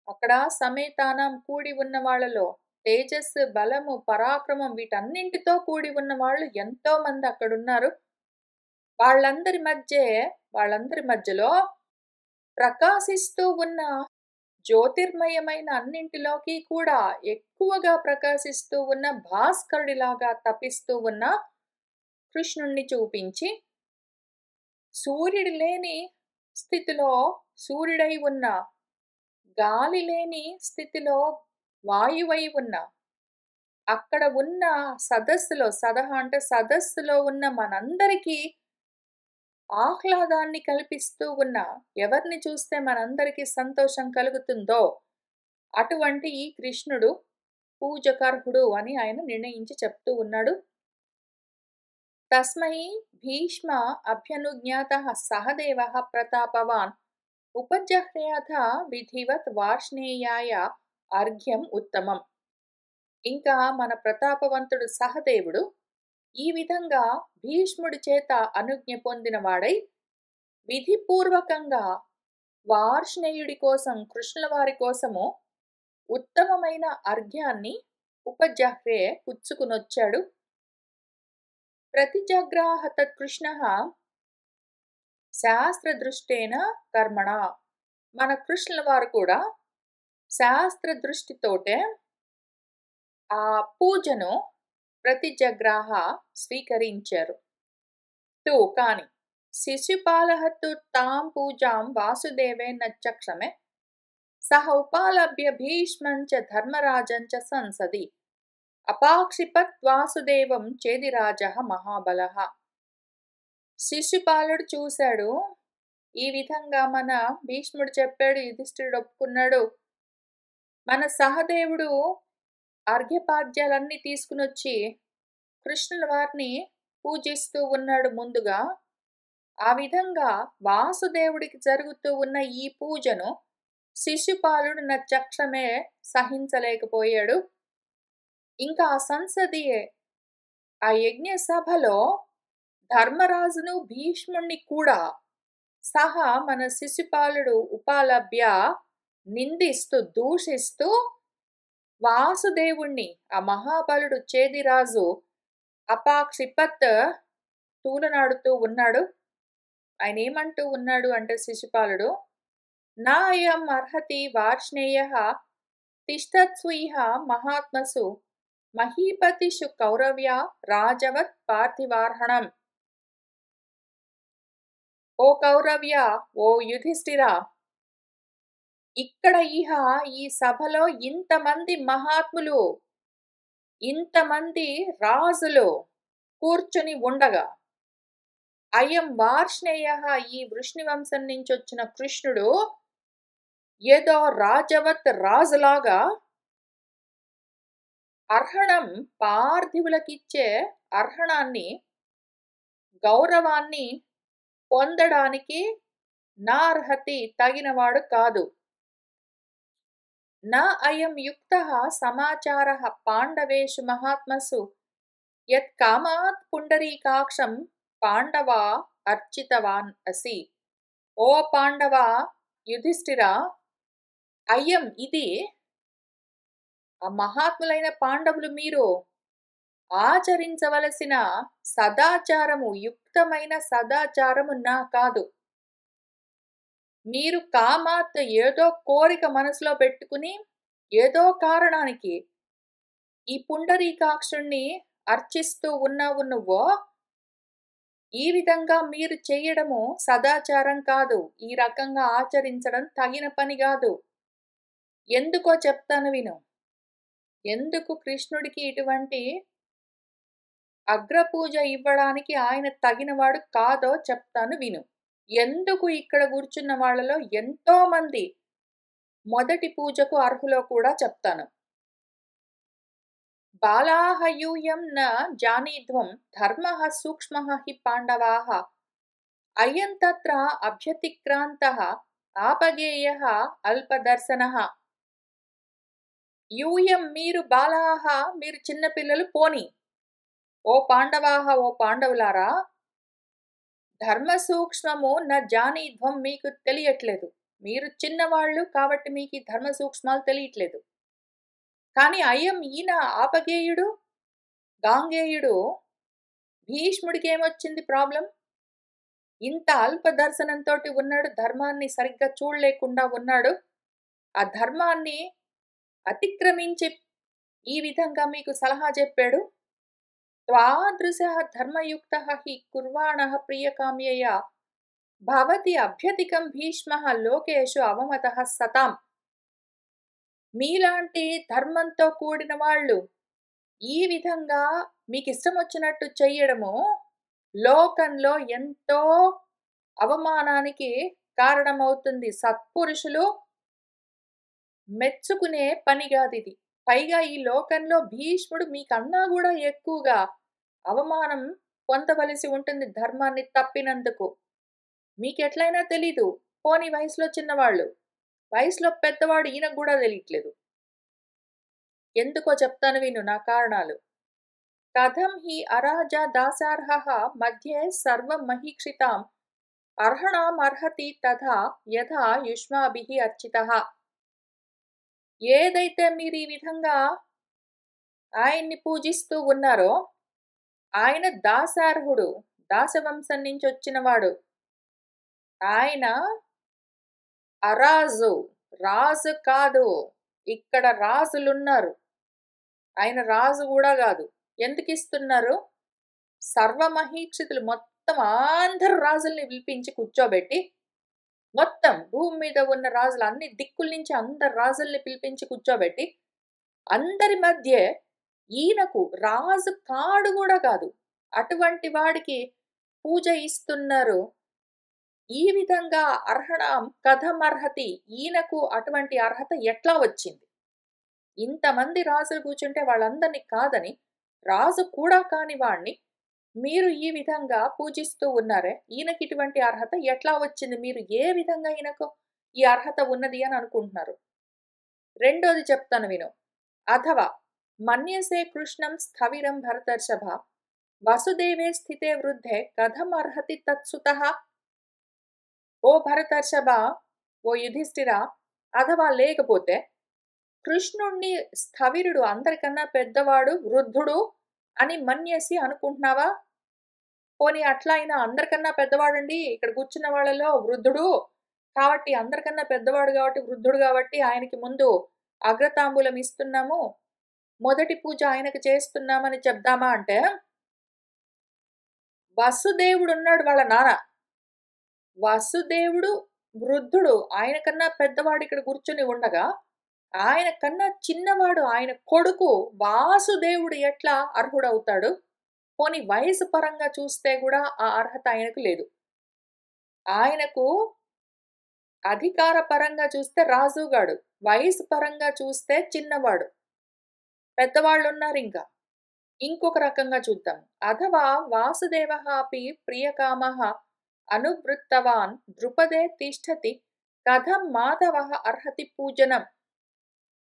అక్కడ సమేతానం కూడి ఉన్న వాళ్ళలో తేజస్సు, బలము, పరాక్రమం వీటన్నింటితో కూడి ఉన్న వాళ్ళు ఎంతో మంది అక్కడున్నారు. వాళ్ళందరి మధ్యలో ప్రకాశిస్తూ ఉన్న జ్యోతిర్మయమైన అన్నింటిలోకి కూడా ఎక్కువగా ప్రకాశిస్తూ ఉన్న భాస్కరుడిలాగా తపిస్తూ ఉన్న కృష్ణుణ్ణి చూపించి, సూర్యుడు లేని స్థితిలో సూర్యుడై ఉన్న, గాలి లేని స్థితిలో వాయువై ఉన్న, అక్కడ ఉన్న సదస్సులో, సదహ అంటే సదస్సులో ఉన్న మనందరికీ ఆహ్లాదాన్ని కల్పిస్తూ ఉన్న, ఎవరిని చూస్తే మనందరికీ సంతోషం కలుగుతుందో అటువంటి ఈ కృష్ణుడు పూజకర్హుడు అని ఆయన నిర్ణయించి చెప్తూ ఉన్నాడు. తస్మై భీష్మ అభ్యనుజ్ఞాతః సహదేవః ప్రతాపవాన్ ఉపజహ్రేయథ విధివత్ వార్ష్ణేయాయ అర్ఘ్యం ఉత్తమం. ఇంకా మన ప్రతాపవంతుడు సహదేవుడు ఈ విధంగా భీష్ముడి చేత అనుజ్ఞ పొందినవాడై విధిపూర్వకంగా వార్ష్ణేయుడి కోసం, కృష్ణుల వారి కోసము ఉత్తమమైన అర్ఘ్యాన్ని ఉపజహ్రే పుచ్చుకునొచ్చాడు. ప్రతిజగ్రాహ తత్కృష్ణః శాస్త్రదృష్టేన కర్మణ. మన కృష్ణుల వారు కూడా శాస్త్ర దృష్టితోటే ఆ పూజను ప్రతిజగ్రాహ స్వీకరించారు. కానీ శిశుపాలః తు తాం పూజాం వాసుదేవే నచక్షమే సహ ఉపాలభ్య భీష్మం చ ధర్మరాజం చ సంసది అపాక్షిపత్ వాసుదేవం చేదిరాజః మహాబలః. శిశుపాలుడు చూశాడు, ఈ విధంగా మన భీష్ముడు చెప్పాడు, యుధిష్ఠిరుడు ఒప్పుకున్నాడు. మన సహదేవుడు అర్ఘ్యపాద్యాలన్నీ తీసుకునొచ్చి కృష్ణుల వారిని పూజిస్తూ ఉన్నాడు ముందుగా. ఆ విధంగా వాసుదేవుడికి జరుగుతూ ఉన్న ఈ పూజను శిశుపాలుడు నచక్షమే సహించలేకపోయాడు. ఇంకా ఆ సంసదియే, ఆ యజ్ఞ సభలో ధర్మరాజును భీష్ముణ్ణి కూడా సహా మన శిశుపాలుడు ఉపాలభ్య నిందిస్తూ, దూషిస్తూ వాసుదేవుణ్ణి, ఆ మహాబలుడు చేదిరాజు అపాక్షిపత్ తూలనాడుతూ ఉన్నాడు. ఆయన ఏమంటూ ఉన్నాడు అంటే శిశుపాలుడు, నా అయం అర్హతి వార్ష్ణేయః తిష్టత్సు ఇహ మహాత్మసు మహీపతిషు కౌరవ్య రాజవత్ పార్థివార్హణం. ఓ కౌరవ్య, ఓ యుధిష్ఠిరా, ఇక్కడ ఈ సభలో ఇంతమంది మహాత్ములు, ఇంతమంది రాజులు కూర్చుని ఉండగా అయం వార్ష్ణేయః, ఈ వృష్ణివంశం నుంచి వచ్చిన కృష్ణుడు ఏదో రాజవత్ రాజులాగా అర్హణం, పార్థివులకిచ్చే అర్హణాన్ని, గౌరవాన్ని పొందడానికి నా అర్హతి తగినవాడు కాదు. నా అయం యుక్తః సమాచారః పాండవేషు మహాత్మసు యత్ కామాత్ పుండరీకాక్షం పాండవా అర్చితవాన్ అసి. ఓ పాండవ, యుధిష్ఠిరా, అయం ఇది, ఆ మహాత్ములైన పాండవులు మీరు ఆచరించవలసిన సదాచారము, యుక్తమైన సదాచారము నా కాదు. మీరు కామాత్, ఏదో కోరిక మనసులో పెట్టుకుని ఏదో కారణానికి ఈ పుండరీకాక్షుణ్ణి అర్చిస్తూ ఉన్నావు నువ్వో, ఈ విధంగా మీరు చెయ్యడము సదాచారం కాదు. ఈ రకంగా ఆచరించడం తగిన పని కాదు. ఎందుకో చెప్తాను విను. ఎందుకు కృష్ణుడికి ఇటువంటి అగ్రపూజ ఇవ్వడానికి ఆయన తగినవాడు కాదో చెప్తాను విను. ఎందుకు ఇక్కడ కూర్చున్న వాళ్ళలో ఎంతో మంది మొదటి పూజకు అర్హులో కూడా చెప్తాను. బాలాః యూయం న జానీధ్వం ధర్మః సూక్ష్మః హి పాండవాః అయం తత్ర అభ్యతిక్రాంతః ఆపగేయః అల్పదర్శనః. యూయం మీరు బాలాః మీరు చిన్నపిల్లలు పోని. ఓ పాండవాః ఓ పాండవులారా, ధర్మ సూక్ష్మము న జానీధ్వం మీకు తెలియట్లేదు. మీరు చిన్నవాళ్ళు కాబట్టి మీకు ఈ ధర్మ సూక్ష్మాలు తెలియట్లేదు. కానీ అయం ఈయన ఆపగేయుడు గాంగేయుడు భీష్ముడికి ఏమొచ్చింది ప్రాబ్లం? ఇంత అల్ప దర్శనంతోటి ఉన్నాడు, ధర్మాన్ని సరిగ్గా చూడలేకుండా ఉన్నాడు. ఆ ధర్మాన్ని అతిక్రమించి ఈ విధంగా మీకు సలహా చెప్పాడు. త్వాదృశః ధర్మయుక్తః హి కుర్వాణః ప్రియకామ్యయా భవతి అభ్యతికం భీష్మః లోకేషు అవమతః సతాం. మీలాంటి ధర్మంతో కూడిన వాళ్ళు ఈ విధంగా మీకు ఇష్టం వచ్చినట్టు చెయ్యడము లోకంలో ఎంతో అవమానానికి కారణమవుతుంది. సత్పురుషులు మెచ్చుకునే పని కాదిది. పైగా ఈ లోకంలో భీష్ముడు మీకన్నా కూడా ఎక్కువగా అవమానం పొందవలసి ఉంటుంది ధర్మాన్ని తప్పినందుకు. మీకెట్లయినా తెలీదు. పోనీ వయసులో చిన్నవాళ్ళు, వయసులో పెద్దవాడు ఈయనకు కూడా తెలియట్లేదు. ఎందుకో చెప్తాను విను నా కారణాలు. కథం హి అరాజా దాసార్హః మధ్యే సర్వం మహీక్షితాం అర్హణాం అర్హతి తథా యథా యుష్మాభిః అర్చితః. ఏదైతే మీరు ఈ విధంగా ఆయన్ని పూజిస్తూ ఉన్నారో ఆయన దాసార్హుడు, దాసవంశం నుంచి వచ్చినవాడు. ఆయన అరాజు, రాజు కాదు. ఇక్కడ రాజులున్నారు, ఆయన రాజు కూడా కాదు. ఎందుకు ఇస్తున్నారు? సర్వమహీక్షితులు మొత్తం అందరు రాజుల్ని పిలిపించి కూర్చోబెట్టి, మొత్తం భూమి మీద ఉన్న రాజులు అన్ని దిక్కుల నుంచి అందరు రాజుల్ని పిలిపించి కూర్చోబెట్టి, అందరి మధ్య ఈయనకు రాజు కాడు కూడా కాదు అటువంటి వాడికి పూజ ఇస్తున్నారు. ఈ విధంగా అర్హణం కథమర్హతి, ఈయనకు అటువంటి అర్హత ఎట్లా వచ్చింది? ఇంతమంది రాజులు కూర్చుంటే వాళ్ళందరినీ కాదని, రాజు కూడా కాని వాణ్ణి మీరు ఈ విధంగా పూజిస్తూ ఉన్నారే, ఈయనకి ఇటువంటి అర్హత ఎట్లా వచ్చింది? మీరు ఏ విధంగా ఈయనకు ఈ అర్హత ఉన్నది అని అనుకుంటున్నారు? రెండోది చెప్తాను విను. అథవా మన్యసే కృష్ణం స్థవిరం భరతర్షభ వసుదేవే స్థితే వృద్ధే కథమర్హతి తత్సుతః. ఓ భరతర్షభ, ఓ యుధిష్ఠిర, అథవా లేకపోతే కృష్ణుణ్ణి స్థవిరుడు, అందరికన్నా పెద్దవాడు, వృద్ధుడు అని మన్యసి అనుకుంటున్నావా? పోనీ అట్లా అయినా అందరికన్నా పెద్దవాడండి, ఇక్కడ కూర్చున్న వాళ్ళలో వృద్ధుడు కాబట్టి, అందరికన్నా పెద్దవాడు కాబట్టి, వృద్ధుడు కాబట్టి ఆయనకి ముందు అగ్రతాంబూలం ఇస్తున్నాము, మొదటి పూజ ఆయనకు చేస్తున్నామని చెప్దామా అంటే, వసుదేవుడు ఉన్నాడు వాళ్ళ నాన్న. వసుదేవుడు వృద్ధుడు, ఆయన కన్నా పెద్దవాడు ఇక్కడ కూర్చొని ఉండగా, ఆయన కన్నా చిన్నవాడు ఆయన కొడుకు వాసుదేవుడు ఎట్లా అర్హుడవుతాడు? పోనీ వయసు పరంగా చూస్తే కూడా ఆ అర్హత ఆయనకు లేదు. ఆయనకు అధికార పరంగా చూస్తే రాజుగాడు, వయసు పరంగా చూస్తే చిన్నవాడు. పెద్దవాళ్ళు ఉన్నారు ఇంకా. ఇంకొక రకంగా చూద్దాం. అథవా వాసుదేవః అపి ప్రియకామః అనువృత్తవాన్ ద్రుపదే తిష్టతి కథం మాధవః అర్హతి పూజనం.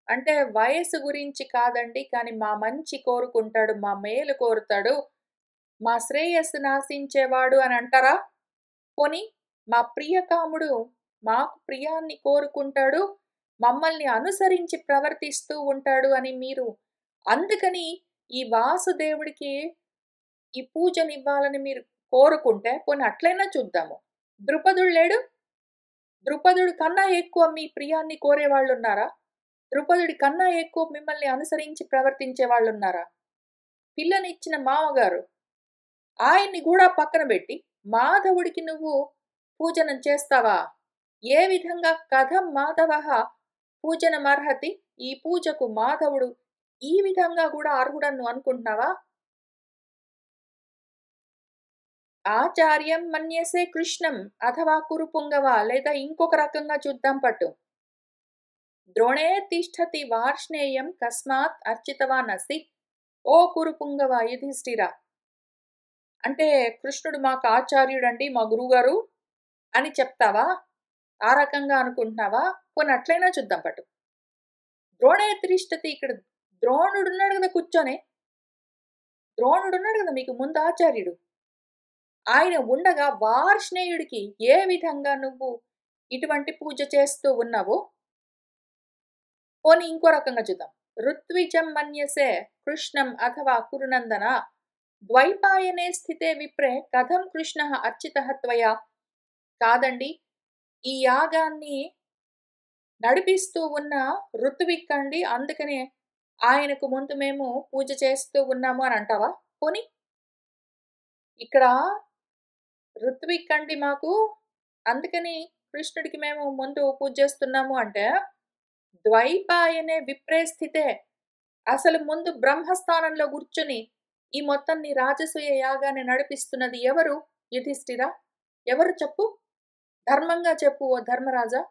అంటే వయసు గురించి కాదండి, కానీ మా మంచి కోరుకుంటాడు, మా మేలు కోరుతాడు, మా శ్రేయస్సు నాశించేవాడు అని అంటారా? పోనీ మా ప్రియకాముడు మాకు ప్రియాన్ని కోరుకుంటాడు, మమ్మల్ని అనుసరించి ప్రవర్తిస్తూ ఉంటాడు అని మీరు అందుకని ఈ వాసుదేవుడికి ఈ పూజనివ్వాలని మీరు కోరుకుంటే, పోనీ అట్లయినా చూద్దాము. ద్రుపదుడు లేడు? ద్రుపదుడి కన్నా ఎక్కువ మీ ప్రియాన్ని కోరేవాళ్ళు ఉన్నారా? ద్రుపదుడి కన్నా ఎక్కువ మిమ్మల్ని అనుసరించి ప్రవర్తించే వాళ్ళు ఉన్నారా? పిల్లనిచ్చిన మామగారు, ఆయన్ని కూడా పక్కన పెట్టి మాధవుడికి నువ్వు పూజనం చేస్తావా? ఏ విధంగా కథం మాధవః పూజనమర్హతి, ఈ పూజకు మాధవుడు ఈ విధంగా గూడా అర్హుడని నువ్వు అనుకుంటున్నావా? ఆచార్యం మన్యసే కృష్ణం అథవా కురు పుంగవ లేదా ఇంకొక రకంగా చూద్దాం పట్టు. ద్రోణే తిష్ఠతి వార్ష్ణేయం కస్మాత్ అర్చితవానసి ఓ కురు పుంగవ యుధిష్ఠిర. అంటే కృష్ణుడు మాకు ఆచార్యుడండి మా గురువుగారు అని చెప్తావా? ఆ రకంగా అనుకుంటున్నావా? పోనీ అట్లైనా చూద్దాం పట్టు. ద్రోణే తిష్టతి ఇక్కడ ద్రోణుడున్నాడు గదా కూర్చొని. ద్రోణుడున్నాడు గదా మీకు ముందు ఆచార్యుడు. ఆయన ఉండగా వార్ష్ణేయుడికి ఏ విధంగా నువ్వు ఇటువంటి పూజ చేస్తూ ఉన్నావో, పోనీ ఇంకో రకంగా చూద్దాం. ఋత్విజం మన్యసే కృష్ణం అథవా కురునందన ద్వైపాయనే స్థితే విప్రే కథం కృష్ణః అర్చితః త్వయా. కాదండి, ఈ యాగాన్ని నడిపిస్తూ ఉన్న ఋత్విక్ అండి. అందుకనే ఆయనకు ముందు మేము పూజ చేస్తూ ఉన్నాము అని అంటావా? పోనీ ఇక్కడ ఋత్విక్ అండి మాకు, అందుకని కృష్ణుడికి మేము ముందు పూజ చేస్తున్నాము అంటే, ద్వైపాయనే విప్రే స్థితే అసలు ముందు బ్రహ్మస్థానంలో కూర్చొని ఈ మొత్తం నీ రాజసూయ యాగాన్ని నడిపిస్తున్నది ఎవరు యుధిష్ఠిర? ఎవరు చెప్పు? ధర్మంగా చెప్పు ఓ ధర్మరాజా.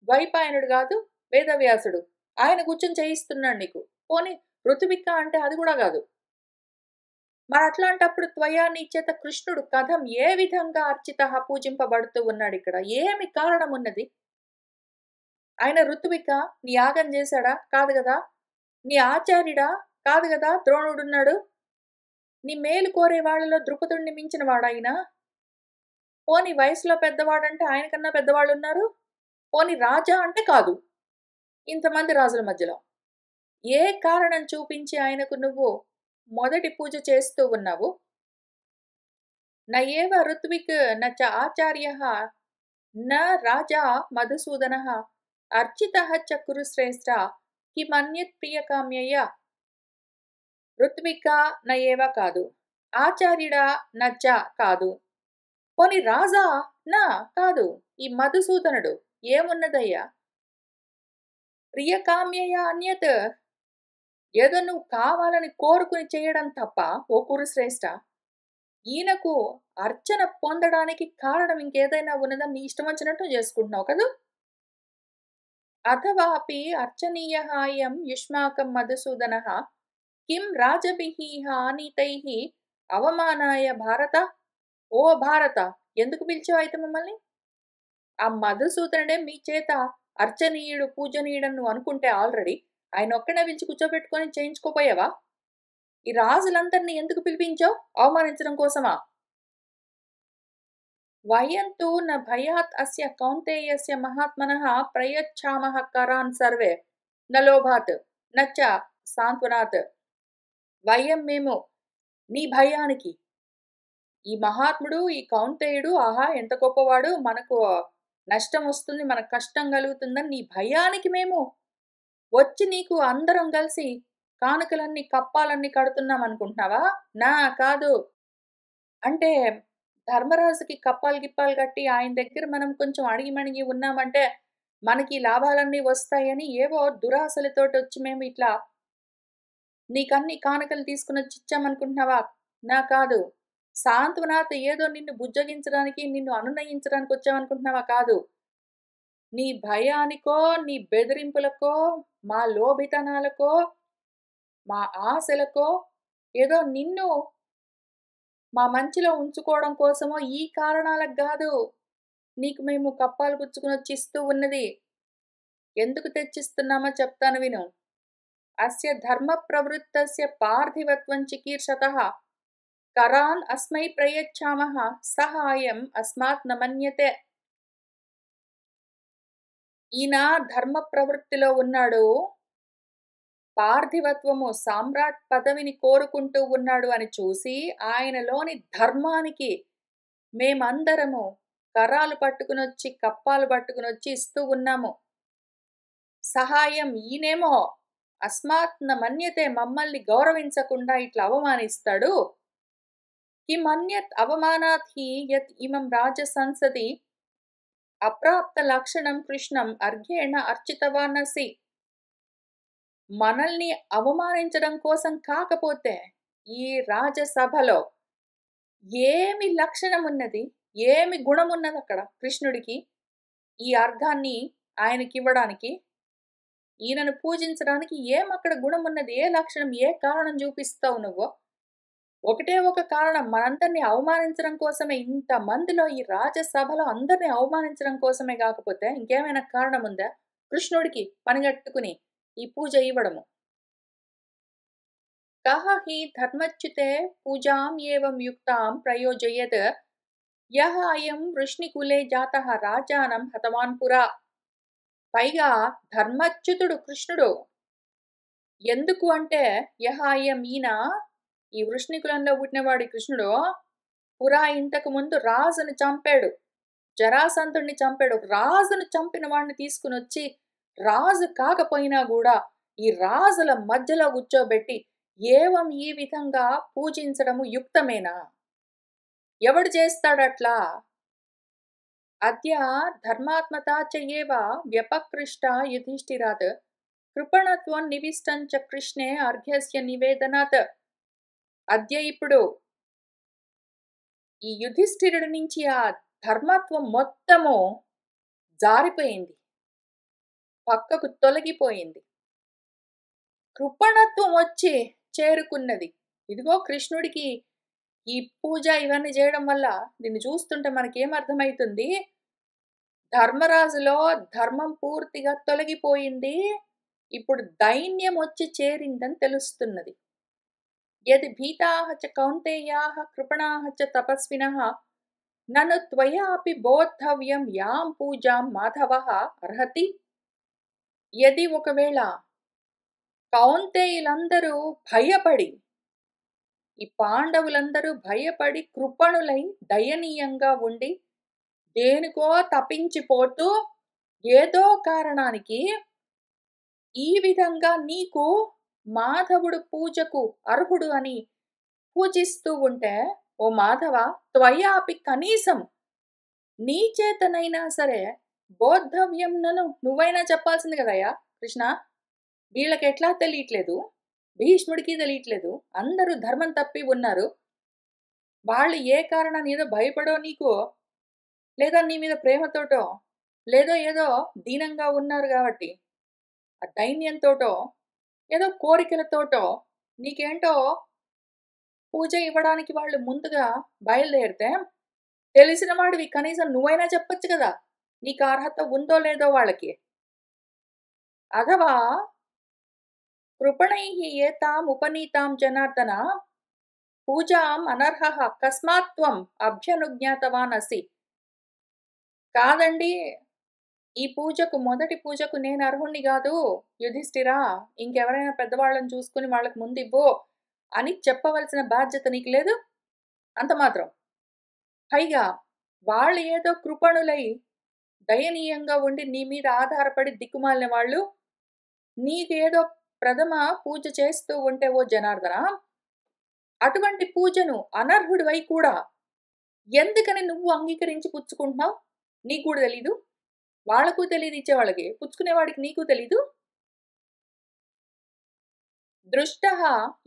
ద్వైపాయనుడు గాదు, వేదవ్యాసుడు. ఆయన కూర్చొని చేయిస్తున్నాడు నీకు. పోనీ ఋతువిక్క అంటే అది గూడా గాదు. మరట్లాంటప్పుడు త్వయా నీ చేత కృష్ణుడు కథం ఏ విధంగా అర్చితః పూజింపబడుతూ ఉన్నాడిక్కడ? ఏమి కారణమున్నది? ఆయన ఋతువిక నీ యాగం చేశాడా? కాదు గదా! నీ ఆచార్యుడా? కాదు గదా! ద్రోణుడున్నాడు. నీ మేలు కోరే వాళ్ళలో ద్రుపదుడిని మించిన వాడాయన? పోనీ వయసులో పెద్దవాడంటే ఆయన కన్నా పెద్దవాళ్ళున్నారు. పోనీ రాజా అంటే కాదు. ఇంతమంది రాజుల మధ్యలో. ఏ కారణం చూపించి ఆయనకు నువ్వు మొదటి పూజ చేస్తూ ఉన్నావు? న ఏవ ఋత్విక్ న చ ఆచార్యః న రాజా మధుసూదనః అర్చితః చ కురు శ్రేష్ఠ కిమన్యత్ ప్రియకామ్యయ. ఋత్విక న ఏవ కాదు. ఆచార్యుడా న చ కాదు. పోనీ రాజా నా కాదు. ఈ మధుసూదనుడు ఏమున్నదయ్యా? ప్రియకామ్యయ అన్యత్ ఏదో నువ్వు కావాలని కోరుకుని చేయడం తప్ప ఓ కురుశ్రేష్ఠ, ఈయనకు అర్చన పొందడానికి కారణం ఇంకేదైనా ఉన్నదని నీ ఇష్టం వచ్చినట్టు చేసుకుంటున్నావు కదూ. అథవాపి అర్చనీయః అయం యుష్మాకం మధుసూదనః కిం రాజభిః ఆనీతైః అవమానాయ భారత. ఓ భారత, ఎందుకు పిలిచావు అయితే మమ్మల్ని? ఆ మధుసూదనుడే మీ చేత అర్చనీయుడు పూజనీయుడని నువ్వు అనుకుంటే ఆల్రెడీ ఆయన ఒక్కడే పిలిచి కూర్చోబెట్టుకొని చేయించుకోపోయావా? ఈ రాజులందరినీ ఎందుకు పిలిపించావు? అవమానించడం కోసమా? వయం తు న భయాత్ అస్య కౌంతేయస్య మహాత్మనః ప్రయచ్ఛామః కరాన్ సర్వే న లోభాత్ న చ సాంత్వనాత్. మేము నీ భయానికి ఈ మహాత్ముడు, ఈ కౌంతేయుడు ఆహా ఎంత గొప్పవాడు, మనకు నష్టం వస్తుంది, మనకు కష్టం కలుగుతుందని నీ భయానికి మేము వచ్చి నీకు అందరం కలిసి కానుకలన్నీ కప్పాలన్నీ కడుతున్నాం అనుకుంటున్నావా? నా కాదు. అంటే ధర్మరాజుకి కప్పాలు గిప్పాలు కట్టి ఆయన దగ్గర మనం కొంచెం అణిగిమణిగి ఉన్నామంటే మనకి లాభాలన్నీ వస్తాయని ఏవో దురాశలతోటి వచ్చి మేము ఇట్లా నీకన్ని కానుకలు తీసుకుని వచ్చి ఇచ్చామనుకుంటున్నావా? నా కాదు. సాంత్వనాత్ ఏదో నిన్ను బుజ్జగించడానికి, నిన్ను అనునయించడానికి వచ్చామనుకుంటున్నావా? కాదు. నీ భయానికో, నీ బెదిరింపులకో, మా లోభితనాలకో, మా ఆశలకో, ఏదో నిన్ను మా మంచిలో ఉంచుకోవడం కోసమో ఈ కారణాలకు గాదు నీకు మేము కప్పాలు పుచ్చుకొనొచ్చి ఇస్తూ ఉన్నది. ఎందుకు తెచ్చిస్తున్నామో చెప్తాను విను. అస్య ధర్మ ప్రవృత్తస్య పార్థివత్వం చికీర్షతః కరాన్ అస్మై ప్రయచ్ఛామః సహాయం అస్మాత్ న మన్యతే. ఈయన ధర్మ ప్రవృత్తిలో ఉన్నాడు. పార్థివత్వము సామ్రాట్ పదవిని కోరుకుంటూ ఉన్నాడు అని చూసి ఆయనలోని ధర్మానికి మేమందరము కర్రాలు పట్టుకునొచ్చి, కప్పాలు పట్టుకునొచ్చి ఇస్తూ ఉన్నాము. సహాయం ఈయనేమో అస్మాత్ న మన్యతే మమ్మల్ని గౌరవించకుండా ఇట్లా అవమానిస్తాడు. కిమన్యత్ అవమానాత్ హి యత్ ఇమం రాజ సంసది అప్రాప్త లక్షణం కృష్ణం అర్ఘ్యేణ అర్చితవానసి. మనల్ని అవమానించడం కోసం కాకపోతే ఈ రాజసభలో ఏమి లక్షణం ఉన్నది? ఏమి గుణమున్నది అక్కడ కృష్ణుడికి? ఈ అర్ఘాన్ని ఆయనకివ్వడానికి, ఈయనను పూజించడానికి ఏమక్కడ గుణమున్నది? ఏ లక్షణం, ఏ కారణం చూపిస్తావు నువ్వు? ఒకటే ఒక కారణం, మనందరిని అవమానించడం కోసమే. ఇంతమందిలో ఈ రాజసభలో అందరిని అవమానించడం కోసమే కాకపోతే ఇంకేమైనా కారణం ఉందా? కృష్ణుడికి పనిగట్టుకుని ఈ పూజ ఇవ్వడము. కహ హి ధర్మచ్యుతే పూజాం ఏవం యుక్తాం ప్రయోజయేత్ యహ అయం వృష్ణికులే జాతః రాజానం హతవాన్ పురా. పైగా ధర్మచ్యుతుడు కృష్ణుడు. ఎందుకు అంటే యహ అయం ఈయన, ఈ వృష్ణికులంలో పుట్టినవాడి కృష్ణుడు పురా ఇంతకు ముందు రాజును చంపాడు. జరాసంధుడిని చంపాడు. ఒక రాజును చంపిన వాడిని తీసుకుని వచ్చి, రాజు కాకపోయినా కూడా ఈ రాజుల మధ్యలో కూర్చోబెట్టి ఏవం ఈ విధంగా పూజించడము యుక్తమేనా? ఎవడు చేస్తాడట్లా? అద్య ధర్మాత్మతా చ ఏవ వ్యపకృష్ట యుధిష్ఠిరాత్ కృపణత్వం నివిష్టంచ కృష్ణే అర్ఘ్యస్య నివేదనాత్. అద్య ఇప్పుడు ఈ యుధిష్ఠిరుడి నుంచి ఆ ధర్మత్వం మొత్తము జారిపోయింది, పక్కకు తొలగిపోయింది. కృపణత్వం వచ్చి చేరుకున్నది. ఇదిగో కృష్ణుడికి ఈ పూజ ఇవన్నీ చేయడం వల్ల దీన్ని చూస్తుంటే మనకేమర్థమవుతుంది? ధర్మరాజులో ధర్మం పూర్తిగా తొలగిపోయింది. ఇప్పుడు దైన్యం వచ్చి చేరిందని తెలుస్తున్నది. యది భీతాః చ కౌంతేయాః కృపణాః చ తపస్వినః నను త్వయాపి బోద్ధవ్యం యాం పూజాం మాధవః అర్హతి. యది ఒకవేళ కౌంతేయులందరూ భయపడి, ఈ పాండవులందరూ భయపడి కృపణులై దయనీయంగా ఉండి దేనికో తపించిపోతూ ఏదో కారణానికి ఈ విధంగా నీకు మాధవుడు పూజకు అర్హుడు అని పూజిస్తూ ఉంటే, ఓ మాధవ, త్వయాపి కనీసం నీ చేతనైనా సరే బోద్ధవ్యం నను నువ్వైనా చెప్పాల్సింది కదయ్యా కృష్ణ. వీళ్ళకి ఎట్లా తెలియట్లేదు? భీష్ముడికి తెలియట్లేదు. అందరూ ధర్మం తప్పి ఉన్నారు. వాళ్ళు ఏ కారణాన్ని ఏదో భయపడో నీకు, లేదా నీ మీద ప్రేమతోటో, ఏదో దీనంగా ఉన్నారు కాబట్టి ఆ దైన్యంతోటో, ఏదో కోరికలతోటో నీకేంటో పూజ ఇవ్వడానికి వాళ్ళు ముందుగా బయలుదేరితే, తెలిసిన వాడివి కనీసం నువ్వైనా చెప్పొచ్చు కదా నీకు అర్హత ఉందో లేదో వాళ్ళకి. అథవా కృపణైః ఏతాం ఉపనీతాం జనార్దన పూజాం అనర్హః కస్మాత్ త్వం అభ్యనుజ్ఞాతవాన్ అసి. కాదండి, ఈ పూజకు, మొదటి పూజకు నేను అర్హుణ్ణి కాదు యుధిష్ఠిరా, ఇంకెవరైనా పెద్దవాళ్ళని చూసుకుని వాళ్ళకు ముందు ఇవ్వు అని చెప్పవలసిన బాధ్యత నీకు లేదు అంత మాత్రం. పైగా వాళ్ళు ఏదో కృపణులై దయనీయంగా ఉండి నీ మీద ఆధారపడి దిక్కుమాలిన వాళ్ళు నీకేదో ప్రథమ పూజ చేస్తూ ఉంటే, ఓ జనార్దన, అటువంటి పూజను అనర్హుడివై కూడా ఎందుకని నువ్వు అంగీకరించి పుచ్చుకుంటున్నావు? నీకు కూడా తెలీదు, వాళ్లకు తెలియదు, ఇచ్చేవాళ్ళకి, పుచ్చుకునేవాడికి నీకు తెలీదు. దృష్టః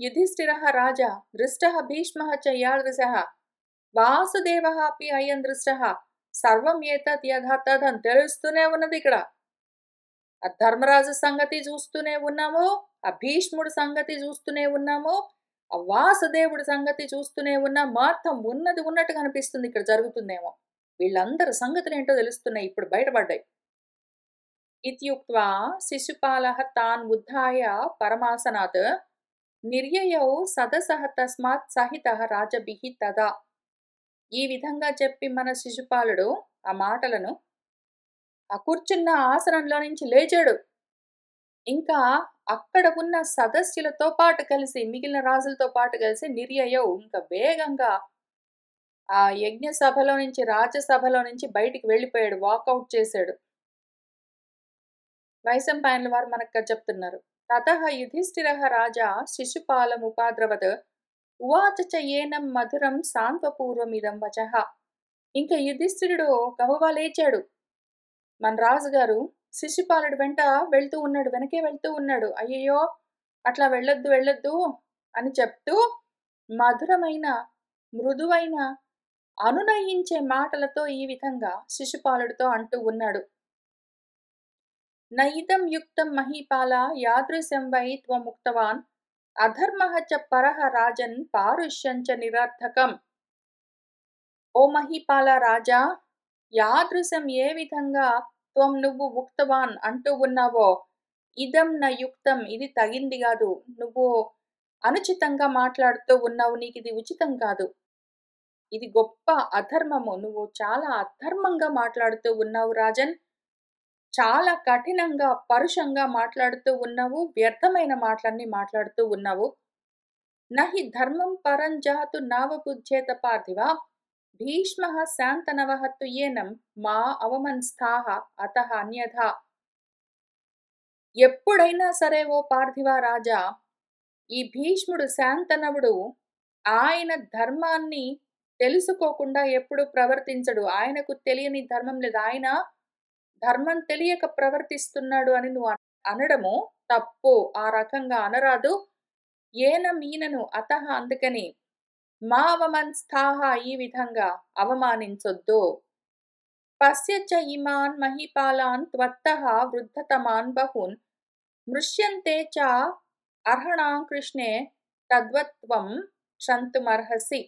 యుధిష్ఠిరః రాజా దృష్టః భీష్మః చ యాదృశః వాసుదేవః అపి అయం దృష్టః సర్వం ఏతత్ యథాతథ్ అని తెలుస్తూనే ఉన్నది. ఇక్కడ ఆ ధర్మరాజు సంగతి చూస్తూనే ఉన్నాము, ఆ భీష్ముడు సంగతి చూస్తూనే ఉన్నాము, ఆ వాసుదేవుడి సంగతి చూస్తూనే ఉన్నాం. మొత్తం ఉన్నది ఉన్నట్టు కనిపిస్తుంది ఇక్కడ జరుగుతుందేమో. వీళ్ళందరూ సంగతులు ఏంటో తెలుస్తున్నాయి, ఇప్పుడు బయటపడ్డాయి. ఇత్యుక్త్వా శిశుపాలః తాన్ ఉద్ధాయ పరమాసనాత్ నిర్యయౌ సదసః తస్మాత్ సహితః రాజభిః తదా. ఈ విధంగా చెప్పి మన శిశుపాలుడు ఆ మాటలను ఆ కూర్చున్న ఆసనంలో నుంచి లేచాడు. ఇంకా అక్కడ ఉన్న సదస్సులతో పాటు కలిసి, మిగిలిన రాజులతో పాటు కలిసి నిర్యయౌ ఇంకా వేగంగా ఆ యజ్ఞ సభలో నుంచి, రాజ్యసభలో నుంచి బయటికి వెళ్ళిపోయాడు, వాకౌట్ చేశాడు. వైశంపాయనుల వారు మనకు చెప్తున్నారు. తతః యుధిష్ఠిరః రాజా శిశుపాలముపాద్రవత్ ఉవాచ చ ఏనం మధురం సాంత్వపూర్వమిదం వచః. ఇంకా యుధిష్ఠిరుడు గబగబా లేచాడు. మన రాజుగారు శిశుపాలుడు వెంట వెళ్తూ ఉన్నాడు. వెనకే వెళ్తూ ఉన్నాడు. అయ్యయ్యో! అట్లా వెళ్ళొద్దు, వెళ్ళొద్దు అని చెప్తూ మధురమైన, మృదువైన, అనునయించే మాటలతో ఈ విధంగా శిశుపాలుడితో అంటూ ఉన్నాడు. నయిదం యుక్తం మహీపాల యాదృశం వై త్వముక్తవాన్ అధర్మః చ పరః రాజన్ పారుష్యం చ నిరర్థకం. ఓ మహీపాల రాజా, యాదృశం ఏ విధంగా నువ్వు ఉక్తవాన్ అంటూ ఉన్నావో, ఇదం న యుక్తం ఇది తగింది కాదు. నువ్వు అనుచితంగా మాట్లాడుతూ ఉన్నావు. నీకిది ఉచితం కాదు. ఇది గొప్ప అధర్మము. నువ్వు చాలా అధర్మంగా మాట్లాడుతూ ఉన్నావు రాజన్. చాలా కఠినంగా, పరుషంగా మాట్లాడుతూ ఉన్నావు. వ్యర్థమైన మాటలన్నీ మాట్లాడుతూ ఉన్నావు. నహి ధర్మం పరం జాతు నావబుధ్యేత పార్థివ భీష్మః శాంతనవః తుయేనం మా అవమన్స్థాః అతః అన్యథా. ఎప్పుడైనా సరే ఓ పార్థివ రాజా, ఈ భీష్ముడు శాంతనవుడు ఆయన ధర్మాన్ని తెలుసుకోకుండా ఎప్పుడు ప్రవర్తించడు. ఆయనకు తెలియని ధర్మం లేదు. ఆయన ధర్మం తెలియక ప్రవర్తిస్తున్నాడు అని నువ్వు అనడము తప్పు. ఆ రకంగా అనరాదు. ఏనం ఈయనను అతః అందుకని మా అవమన్స్థాః ఈ విధంగా అవమానించొద్దు. పశ్య చ ఇమాన్ మహీపాలాన్ త్వత్తః వృద్ధతమాన్ బహూన్ మృష్యంతే చ అర్హణాం కృష్ణే తద్వత్వం క్షంతుమర్హసి.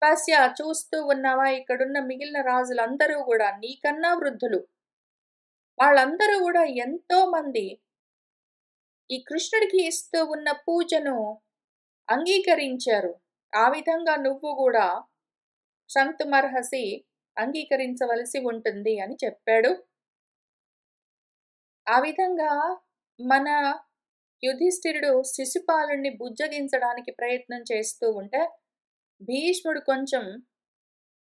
పశ్య చూస్తూ ఉన్నావా, ఇక్కడున్న మిగిలిన రాజులందరూ కూడా నీకన్నా వృద్ధులు. వాళ్ళందరూ కూడా ఎంతో మంది ఈ కృష్ణుడికి ఇస్తూ ఉన్న పూజను అంగీకరించారు. ఆ విధంగా నువ్వు కూడా క్షంతుమర్హసి అంగీకరించవలసి ఉంటుంది అని చెప్పాడు. ఆ విధంగా మన యుధిష్ఠిరుడు శిశుపాలుణ్ణి బుజ్జగించడానికి ప్రయత్నం చేస్తూ ఉంటే భీష్ముడు కొంచెం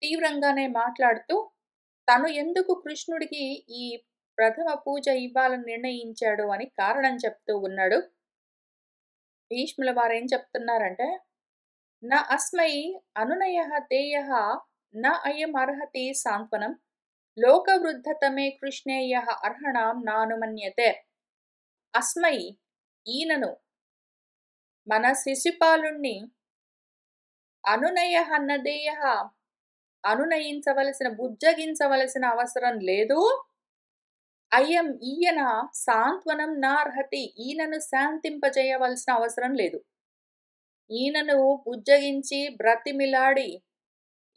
తీవ్రంగానే మాట్లాడుతూ తను ఎందుకు కృష్ణుడికి ఈ ప్రథమ పూజ ఇవ్వాలని నిర్ణయించాడు అని కారణం చెప్తూ ఉన్నాడు. భీష్ముల వారు ఏం చెప్తున్నారంటే, న అస్మై అనునయః తేయః న అయం అర్హతి సాంత్వనం లోకవృద్ధతమే కృష్ణే యః అర్హణాం నానుమన్యతే. అస్మై ఈయనను మన శిశుపాలుణ్ణి అనునయః నదేయః అనునయించవలసిన, బుజ్జగించవలసిన అవసరం లేదు. అయం ఈయన సాంత్వనం నార్హతి ఈయనను శాంతింపజేయవలసిన అవసరం లేదు. ఈయనను బుజ్జగించి బ్రతిమిలాడి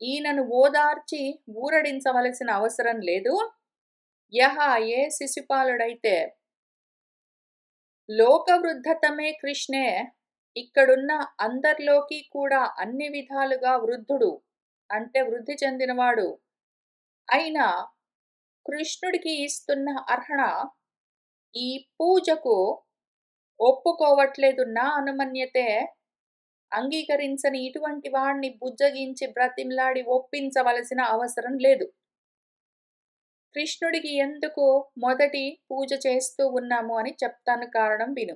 ఈయనను ఓదార్చి ఊరడించవలసిన అవసరం లేదు. యహ ఏ శిశుపాలుడైతే లోకవృద్ధతమే కృష్ణే ఇక్కడున్న అందరిలోకి కూడా అన్ని విధాలుగా వృద్ధుడు అంటే వృద్ధి చెందినవాడు అయినా కృష్ణుడికి ఇస్తున్న అర్హణ ఈ పూజకు ఒప్పుకోవట్లేదు. నా అనుమన్యతే అంగీకరించని ఇటువంటి వాడిని బుజ్జగించి బ్రతిమ్లాడి ఒప్పించవలసిన అవసరం లేదు. కృష్ణుడికి ఎందుకు మొదటి పూజ చేస్తూ ఉన్నాము అని చెప్తాను, కారణం విను.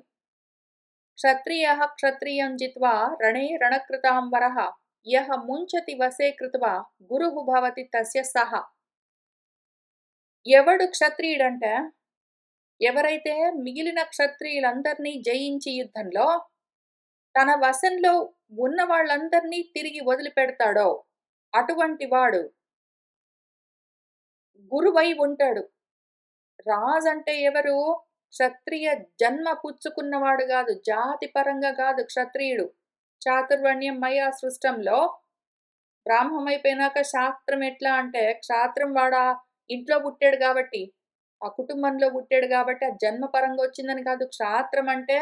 క్షత్రియః క్షత్రియం జిత్వా రణే రణకృతాంబరః యః ముంచతి వసే కృత్వా గురుః భవతి తస్య సహ. ఎవడు క్షత్రియుడంటే ఎవరైతే మిగిలిన క్షత్రియులందరినీ జయించి యుద్ధంలో తన వశంలో ఉన్న వాళ్ళందరినీ తిరిగి వదిలిపెడతాడో అటువంటి వాడు గురువై ఉంటాడు. రాజు అంటే ఎవరు? క్షత్రియ జన్మ పుచ్చుకున్నవాడు కాదు, జాతి పరంగా కాదు క్షత్రియుడు. చాతుర్వర్ణ్యం మయా సృష్టంలో బ్రాహ్మమైపోయినాక శాస్త్రం ఎట్లా అంటే క్షాత్రం వాడా ఇంట్లో పుట్టాడు కాబట్టి, ఆ కుటుంబంలో పుట్టాడు కాబట్టి ఆ జన్మ పరంగా వచ్చిందని కాదు. క్షాత్రం అంటే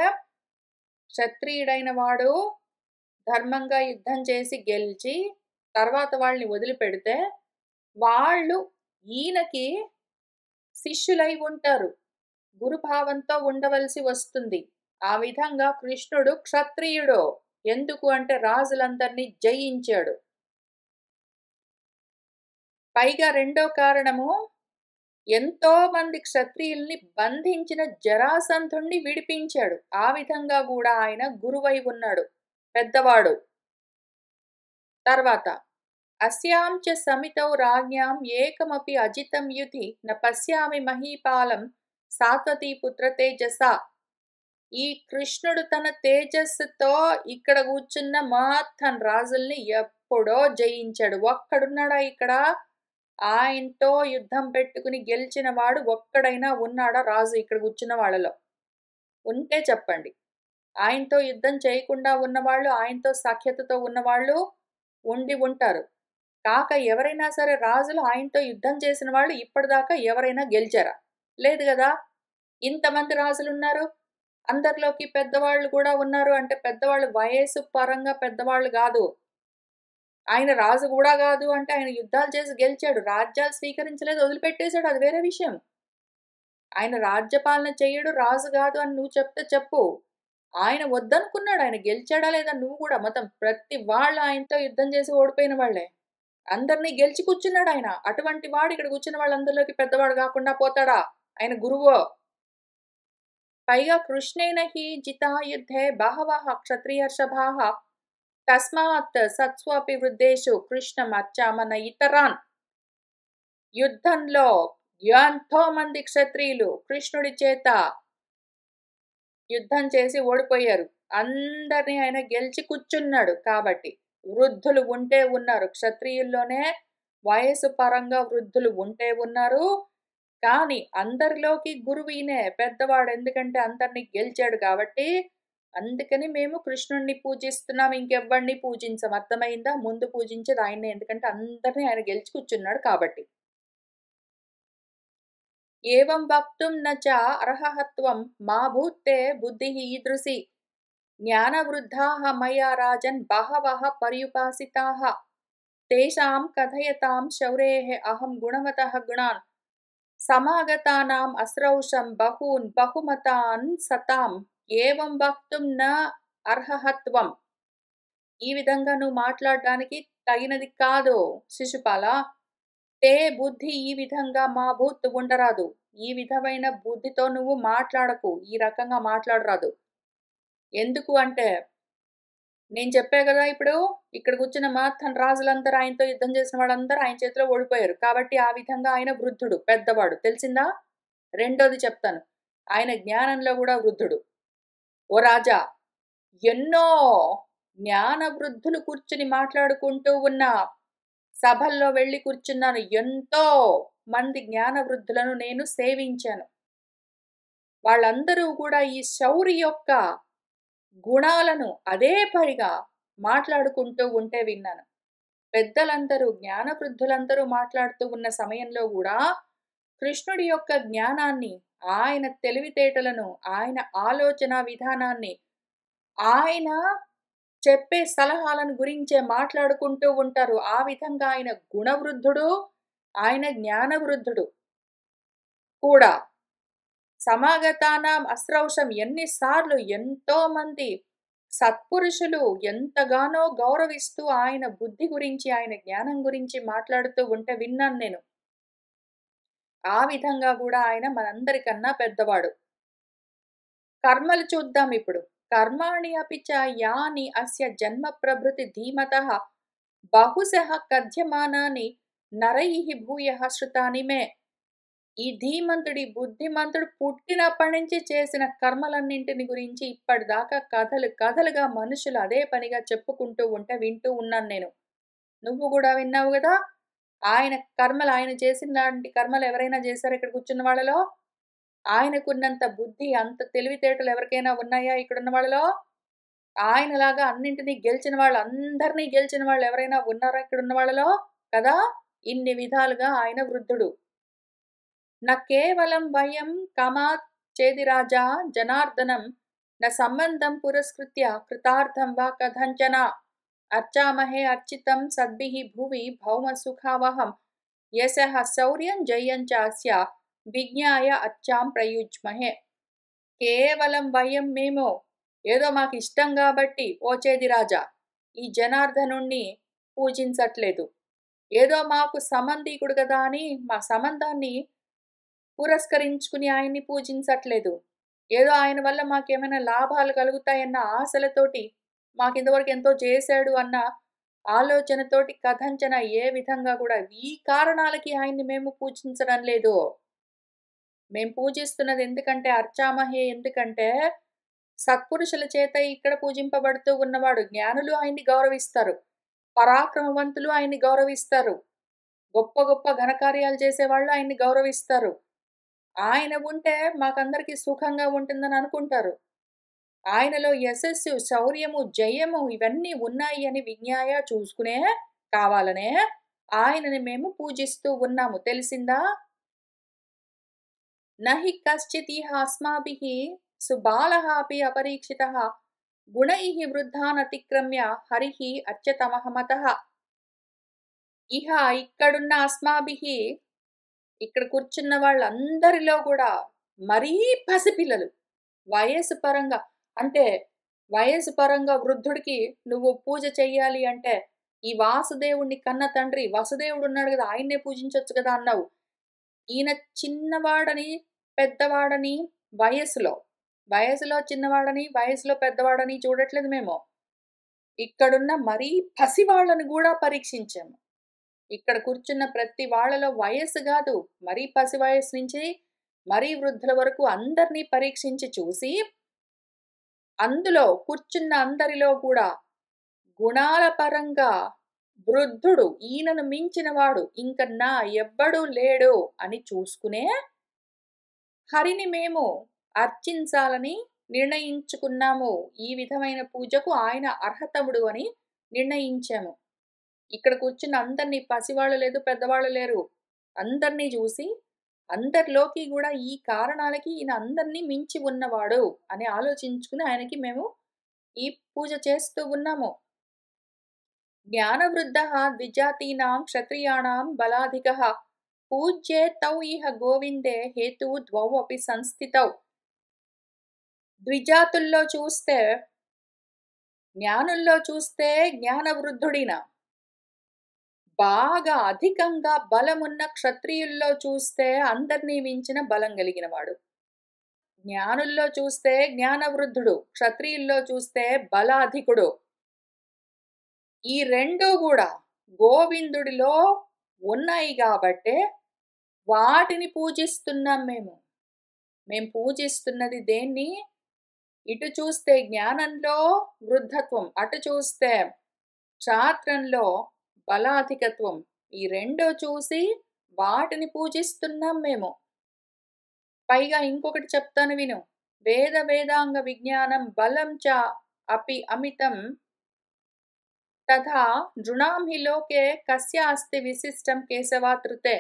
క్షత్రియుడైన వాడు ధర్మంగా యుద్ధం చేసి గెలిచి తర్వాత వాళ్ళని వదిలిపెడితే వాళ్ళు ఈయనకి శిష్యులై ఉంటారు, గురుభావంతో ఉండవలసి వస్తుంది. ఆ విధంగా కృష్ణుడు క్షత్రియుడు. ఎందుకు అంటే రాజులందరినీ జయించాడు. పైగా రెండో కారణము, ఎంతో మంది క్షత్రియుల్ని బంధించిన జరాసంధుణ్ణి విడిపించాడు. ఆ విధంగా కూడా ఆయన గురువై ఉన్నాడు, పెద్దవాడు. తర్వాత అస్యాం చ సమితౌ రాజ్ఞాం ఏకమపి అజితం యుధి న పశ్యామి మహీపాలం సాత్వతి పుత్ర తేజస. ఈ కృష్ణుడు తన తేజస్సుతో ఇక్కడ కూర్చున్న మొత్తం రాజుల్ని ఎప్పుడో జయించాడు. ఒక్కడున్నాడా ఇక్కడ? ఆయనతో యుద్ధం పెట్టుకుని గెలిచిన వాడు ఒక్కడైనా ఉన్నాడా రాజు ఇక్కడ కూర్చున్న వాళ్ళలో? ఉంటే చెప్పండి. ఆయనతో యుద్ధం చేయకుండా ఉన్నవాళ్ళు, ఆయనతో సఖ్యతతో ఉన్నవాళ్ళు ఉండి ఉంటారు. కాక ఎవరైనా సరే రాజులు ఆయనతో యుద్ధం చేసిన వాళ్ళు ఇప్పటిదాకా ఎవరైనా గెలిచారా? లేదు గదా! ఇంతమంది రాజులున్నారు. అందరిలోకి పెద్దవాళ్ళు కూడా ఉన్నారు అంటే పెద్దవాళ్ళు వయస్సు పరంగా పెద్దవాళ్ళు గాదు. ఆయన రాజు గూడా గాదు అంటే ఆయన యుద్ధాలు చేసి గెలిచాడు. రాజ్యాలు స్వీకరించలేదు, వదిలిపెట్టేసాడు, అది వేరే విషయం. ఆయన రాజ్యపాలన చెయ్యడు, రాజు గాదు అని నువ్వు చెప్తే చెప్పు. ఆయన వద్దనుకున్నాడు. ఆయన గెలిచాడా లేదా నువ్వు గూడా మొత్తం ప్రతి వాళ్ళు ఆయనతో యుద్ధం చేసి ఓడిపోయిన వాళ్ళే. అందరిని గెలిచి కూర్చున్నాడాయన. అటువంటి వాడు ఇక్కడ కూర్చున్న వాళ్ళందరిలోకి పెద్దవాడు గాకుండా పోతాడా? ఆయన గురువో. పైగా కృష్ణేన హి జితా యుద్ధే బహవః క్షత్రియర్షభాః తస్మాత్ సత్స్వపి వృద్ధేషు కృష్ణమర్చామన ఇతరాన్. యుద్ధంలో ఎంతో మంది క్షత్రియులు కృష్ణుడి చేత యుద్ధం చేసి ఓడిపోయారు. అందరిని ఆయన గెలిచి కూర్చున్నాడు కాబట్టి. వృద్ధులు ఉంటే ఉన్నారు. క్షత్రియుల్లోనే వయసు పరంగా వృద్ధులు ఉంటే ఉన్నారు. కానీ అందరిలోకి గురువు ఈయనే పెద్దవాడు. ఎందుకంటే అందరిని గెలిచాడు కాబట్టి. అందుకని మేము కృష్ణుడిని పూజిస్తున్నాం. ఇంకెవ్వడిని పూజించం. అర్థమైందా? ముందు పూజించేది ఆయన్నే. ఎందుకంటే అందరిని ఆయన గెలిచి కూర్చున్నాడు కాబట్టి. ఏవం వక్తుం న చ అర్హహత్వం మా భూత్తే బుద్ధిః ఈదృశి. జ్ఞానవృద్ధాః మయా రాజన్ బహవః పర్యుపాసితాః. తేషాం కథయతాం శౌరేః అహం గుణవతః గుణాన్. సమాగతానాం అస్రౌషం బహూన్ బహుమతాన్ సతాం. ఏవం వక్తుం న అర్హహత్వం. ఈ విధంగా నువ్వు మాట్లాడడానికి తగినది కాదు శిశుపాల. తే బుద్ధి ఈ విధంగా మా భూత్ ఉండరాదు. ఈ విధమైన బుద్ధితో నువ్వు మాట్లాడకు. ఈ రకంగా మాట్లాడరాదు. ఎందుకు అంటే నేను చెప్పా గదా! ఇప్పుడు ఇక్కడ కూర్చున్న మొత్తం రాజులందరూ ఆయనతో యుద్ధం చేసిన వాళ్ళందరూ ఆయన చేతిలో ఓడిపోయారు. కాబట్టి ఆ విధంగా ఆయన వృద్ధుడు, పెద్దవాడు. తెలిసిందా? రెండోది చెప్తాను. ఆయన జ్ఞానంలో గూడా వృద్ధుడు. ఓ రాజా! ఎన్నో జ్ఞాన వృద్ధులు కూర్చుని మాట్లాడుకుంటూ ఉన్న సభల్లో వెళ్లి కూర్చున్నాను. ఎంతో మంది జ్ఞాన వృద్ధులను నేను సేవించాను. వాళ్ళందరూ కూడా ఈ శౌరి యొక్క గుణాలను అదే పనిగా మాట్లాడుకుంటూ ఉంటే విన్నాను. పెద్దలందరూ జ్ఞానవృద్ధులందరూ మాట్లాడుతూ ఉన్న సమయంలో గూడా కృష్ణుడి యొక్క జ్ఞానాన్ని, ఆయన తెలివితేటలను, ఆయన ఆలోచన విధానాన్ని, ఆయన చెప్పే సలహాలను గురించే మాట్లాడుకుంటూ ఉంటారు. ఆ విధంగా ఆయన గుణవృద్ధుడు, ఆయన జ్ఞానవృద్ధుడు కూడా. సమాగతానాం అస్రౌషం. ఎన్నిసార్లు ఎంతో మంది సత్పురుషులు ఎంతగానో గౌరవిస్తూ ఆయన బుద్ధి గురించి, ఆయన జ్ఞానం గురించి మాట్లాడుతూ ఉంటే విన్నాను నేను. ఆ విధంగా గూడా ఆయన మనందరికన్నా పెద్దవాడు. కర్మలు చూద్దాం ఇప్పుడు. కర్మాణి అపి చ యాని అస్య జన్మ ప్రభృతి ధీమతః బహుశః కథ్యమానాని నరైః భూయః శృతాని మే. ఈ ధీమంతుడి బుద్ధిమంతుడు పుట్టినప్పటి నుంచి చేసిన కర్మలన్నింటిని గురించి ఇప్పటిదాకా కథలు కథలుగా మనుషులు అదే పనిగా చెప్పుకుంటూ ఉంటే వింటూ ఉన్నాను నేను. నువ్వు కూడా విన్నావు గదా! ఆయన కర్మలు ఆయన చేసిన లాంటి కర్మలు ఎవరైనా చేశారా ఇక్కడ కూర్చున్న వాళ్ళలో? ఆయనకున్నంత బుద్ధి, అంత తెలివితేటలు ఎవరికైనా ఉన్నాయా ఇక్కడున్న వాళ్ళలో? ఆయనలాగా అన్నింటినీ గెలిచిన వాళ్ళు, అందరినీ గెలిచిన వాళ్ళు ఎవరైనా ఉన్నారా ఇక్కడున్న వాళ్ళలో? కదా! ఇన్ని విధాలుగా ఆయన వృద్ధుడు. న కేవలం వయం కామాత్ చేది రాజా జనార్దనం న సంబంధం పురస్కృత్య కృతార్థం వా కథంచన. అర్చామహే అర్చితం సద్భిః భువి భౌమ సుఖావహం యశః శౌర్యం జయం చాస్య విజ్ఞాయ అర్చాం ప్రయుజ్మహే. కేవలం వయం మేము ఏదో మాకు ఇష్టం కాబట్టి ఓ చేది రాజా ఈ జనార్దనుణ్ణి పూజించట్లేదు. ఏదో మాకు సంబంధీకుడు కదా అని మా సంబంధాన్ని పురస్కరించుకుని ఆయన్ని పూజించట్లేదు. ఏదో ఆయన వల్ల మాకేమైనా లాభాలు కలుగుతాయన్న ఆశలతోటి, మాకింతవరకు ఎంతో చేశాడు అన్న ఆలోచనతోటి కథంచన ఏ విధంగా కూడా ఈ కారణాలకి ఆయన్ని మేము పూజించడం లేదు. మేము పూజిస్తున్నది ఎందుకంటే అర్చామహే ఎందుకంటే సత్పురుషుల చేత ఇక్కడ పూజింపబడుతూ ఉన్నవాడు. జ్ఞానులు ఆయన్ని గౌరవిస్తారు. పరాక్రమవంతులు ఆయన్ని గౌరవిస్తారు. గొప్ప గొప్ప ఘనకార్యాలు చేసేవాళ్ళు ఆయన్ని గౌరవిస్తారు. ఆయన ఉంటే మాకందరికీ సుఖంగా ఉంటుందని అనుకుంటారు. ఆయనలో యశస్సు, శౌర్యము, జయము ఇవన్నీ ఉన్నాయి అని విజ్ఞాయ చూసుకునే కావాలనే ఆయనని మేము పూజిస్తూ ఉన్నాము. తెలిసిందా? నహి కశ్చిదిహ అస్మాభిః సుబాలః అపి అపరీక్షితః గుణైః వృద్ధానతిక్రమ్య హరిః అర్చతమః మతః. ఇహ ఇక్కడున్న అస్మాభిః ఇక్కడ కూర్చున్న వాళ్ళందరిలో కూడా మరీ పసిపిల్లలు వయస్సు పరంగా అంటే వయస్సు పరంగా వృద్ధుడికి నువ్వు పూజ చెయ్యాలి అంటే ఈ వాసుదేవుణ్ణి కన్న తండ్రి వసుదేవుడు ఉన్నాడు కదా ఆయన్నే పూజించొచ్చు కదా అన్నావు. ఈయన చిన్నవాడని పెద్దవాడని వయస్సులో వయసులో చిన్నవాడని వయసులో పెద్దవాడని చూడట్లేదు మేము. ఇక్కడున్న మరీ పసివాళ్ళని కూడా పరీక్షించాము. ఇక్కడ కూర్చున్న ప్రతి వాళ్ళలో వయస్సు కాదు మరీ పసి వయస్సు నుంచి మరీ వృద్ధుల వరకు అందరినీ పరీక్షించి చూసి అందులో కూర్చున్న అందరిలో కూడా గుణాల పరంగా వృద్ధుడు ఈయనను మించినవాడు ఇంక నా ఎవ్వడూ లేడు అని చూసుకునే హరిని మేము అర్చించాలని నిర్ణయించుకున్నాము. ఈ విధమైన పూజకు ఆయన అర్హతముడు అని నిర్ణయించాము. ఇక్కడ కూర్చున్న అందరినీ పసివాళ్ళు లేదు పెద్దవాళ్ళు లేరు. అందరినీ చూసి అందరిలోకి కూడా ఈ కారణాలకి ఈయన అందరినీ మించి ఉన్నవాడు అని ఆలోచించుకుని ఆయనకి మేము ఈ పూజ చేస్తూ ఉన్నాము. జ్ఞానవృద్ధః ద్విజాతీనాం క్షత్రియాణాం బలాధికః పూజ్యే తౌ ఇహ గోవిందే హేతు ద్వౌ అపి సంస్థితౌ. ద్విజాతుల్లో చూస్తే జ్ఞానుల్లో చూస్తే జ్ఞానవృద్ధుడిన బాగా అధికంగా బలమున్న క్షత్రియుల్లో చూస్తే అందరినీ మించిన బలం కలిగినవాడు. జ్ఞానుల్లో చూస్తే జ్ఞానవృద్ధుడు, క్షత్రియుల్లో చూస్తే బలాధికుడు. ఈ రెండూ కూడా గోవిందుడిలో ఉన్నాయి కాబట్టే వాటిని పూజిస్తున్నాం మేము. మేము పూజిస్తున్నది దేన్ని? ఇటు చూస్తే జ్ఞానంలో వృద్ధత్వం, అటు చూస్తే క్షాత్రంలో బలాధికత్వం. ఈ రెండూ చూసి వాటిని పూజిస్తున్నాం మేము. పైగా ఇంకొకటి చెప్తాను విను. వేద వేదాంగ విజ్ఞానం బలం చ అపి అమితం తథా నృణాం హి లోకే కస్య అస్తి విశిష్టం కేశవాతృతే.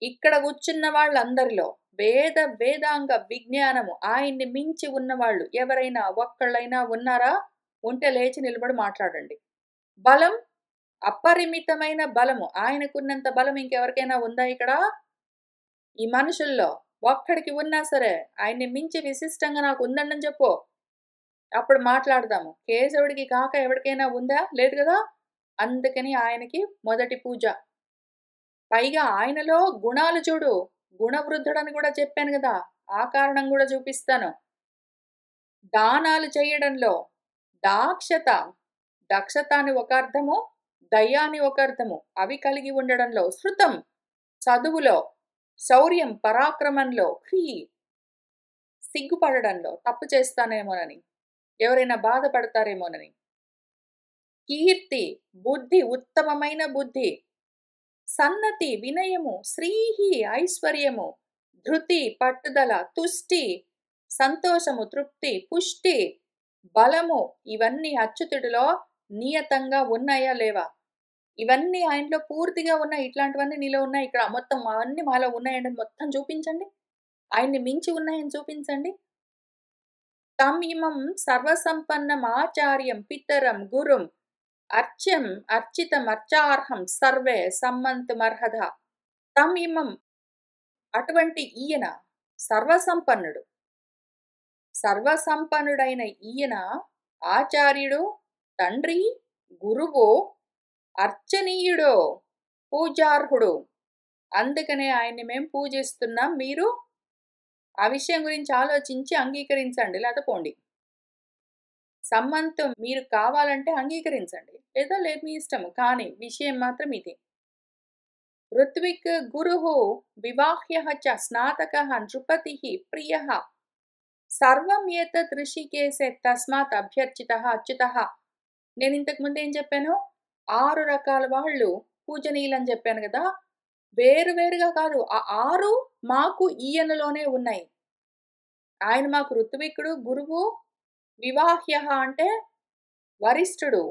ఇక్కడ కూర్చున్న వాళ్ళందరిలో వేద వేదాంగ విజ్ఞానము ఆయన్ని మించి ఉన్నవాళ్ళు ఎవరైనా ఒక్కళ్ళైనా ఉన్నారా? ఉంటే లేచి నిలబడి మాట్లాడండి. బలం అపరిమితమైన బలము ఆయనకున్నంత బలం ఇంకెవరికైనా ఉందా ఇక్కడ? ఈ మనుషుల్లో ఒక్కడికి ఉన్నా సరే ఆయన్ని మించి విశిష్టంగా నాకు ఉందండి చెప్పు, అప్పుడు మాట్లాడదాము. కేశవుడికి కాక ఎవరికైనా ఉందా? లేదు కదా. అందుకని ఆయనకి మొదటి పూజ. పైగా ఆయనలో గుణాలు చూడు, గుణవృద్ధుడని కూడా చెప్పాను కదా, ఆ కారణం కూడా చూపిస్తాను. దానాలు చేయడంలో దాక్షత, దక్షత అని ఒక అర్థము, దయ్యాన్ని ఒక అర్థము, అవి కలిగి ఉండడంలో శృతం చదువులో, శౌర్యం పరాక్రమంలో, సిగ్గుపడడంలో తప్పు చేస్తానేమోనని, ఎవరైనా బాధపడతారేమోనని, కీర్తి బుద్ధి ఉత్తమమైన బుద్ధి, సన్నతి వినయము, శ్రీహి ఐశ్వర్యము, ధృతి పట్టుదల, తుష్టి సంతోషము తృప్తి, పుష్టి బలము ఇవన్నీ అచ్యుతుడిలో నియతంగా ఉన్నాయా లేవా? ఇవన్నీ ఆయనలో పూర్తిగా ఉన్నాయి. ఇట్లాంటివన్నీ నీలో ఉన్నాయి. ఇక్కడ మొత్తం అవన్నీ మాలో ఉన్నాయండి మొత్తం చూపించండి. ఆయన్ని మించి ఉన్నాయని చూపించండి. తం ఇమం సర్వసంపన్నం ఆచార్యం పితరం గురుం అర్చ్యం అర్చితం అర్చార్హం సర్వే సమ్మంతుమర్హద. తం ఇమం అటువంటి ఈయన సర్వసంపన్నుడు. సర్వసంపన్నుడైన ఈయన ఆచార్యుడు, తండ్రి, గురువు, అర్చనీయుడు, పూజార్హుడు. అందుకనే ఆయన్ని మేము పూజిస్తున్నాం. మీరు ఆ విషయం గురించి ఆలోచించి అంగీకరించండి, లేకపోతే పోండి. సమ్మంతం మీరు కావాలంటే అంగీకరించండి, లేదా లేదు మీ ఇష్టము. కానీ విషయం మాత్రం ఇది. ఋత్విక్ గురుః వివాహ్యః చ స్నాతకः నృపతిః ప్రియः సర్వం ఏతత్ ఋషికేశే తస్మాత్ అభ్యర్చితః అచ్యుతః. నేను ఇంతకు ముందు ఏం చెప్పాను? 6 రకాల వాళ్ళు పూజనీయులని చెప్పాను గదా! వేరు వేరుగా కాదు. ఆ 6 మాకు ఈయనలోనే ఉన్నాయి. ఆయన మాకు ఋత్వికుడు, గురువు, వివాహ్యః అంటే వరిష్ఠుడు,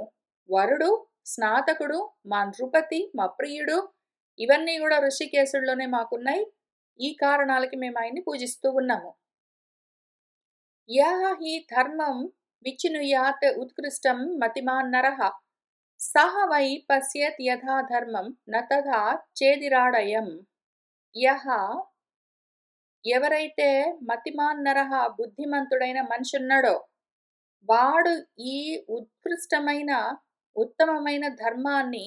వరుడు, స్నాతకుడు, మా నృపతి, మా ప్రియుడు, ఇవన్నీ గూడా ఋషికేశుడిలోనే మాకున్నాయి. ఈ కారణాలకి మేము ఆయన్ని పూజిస్తూ ఉన్నాము. యః హి ధర్మం విచినుయాత్ ఉత్కృష్టం మతిమాన్ నరః సహ వై పశ్యేత్ యథా ధర్మం న తథా చేదిరాడయం. యః ఎవరైతే మతిమాన్ నరః బుద్ధిమంతుడైన మనిషి ఉన్నాడో వాడు ఈ ఉత్కృష్టమైన ఉత్తమమైన ధర్మాన్ని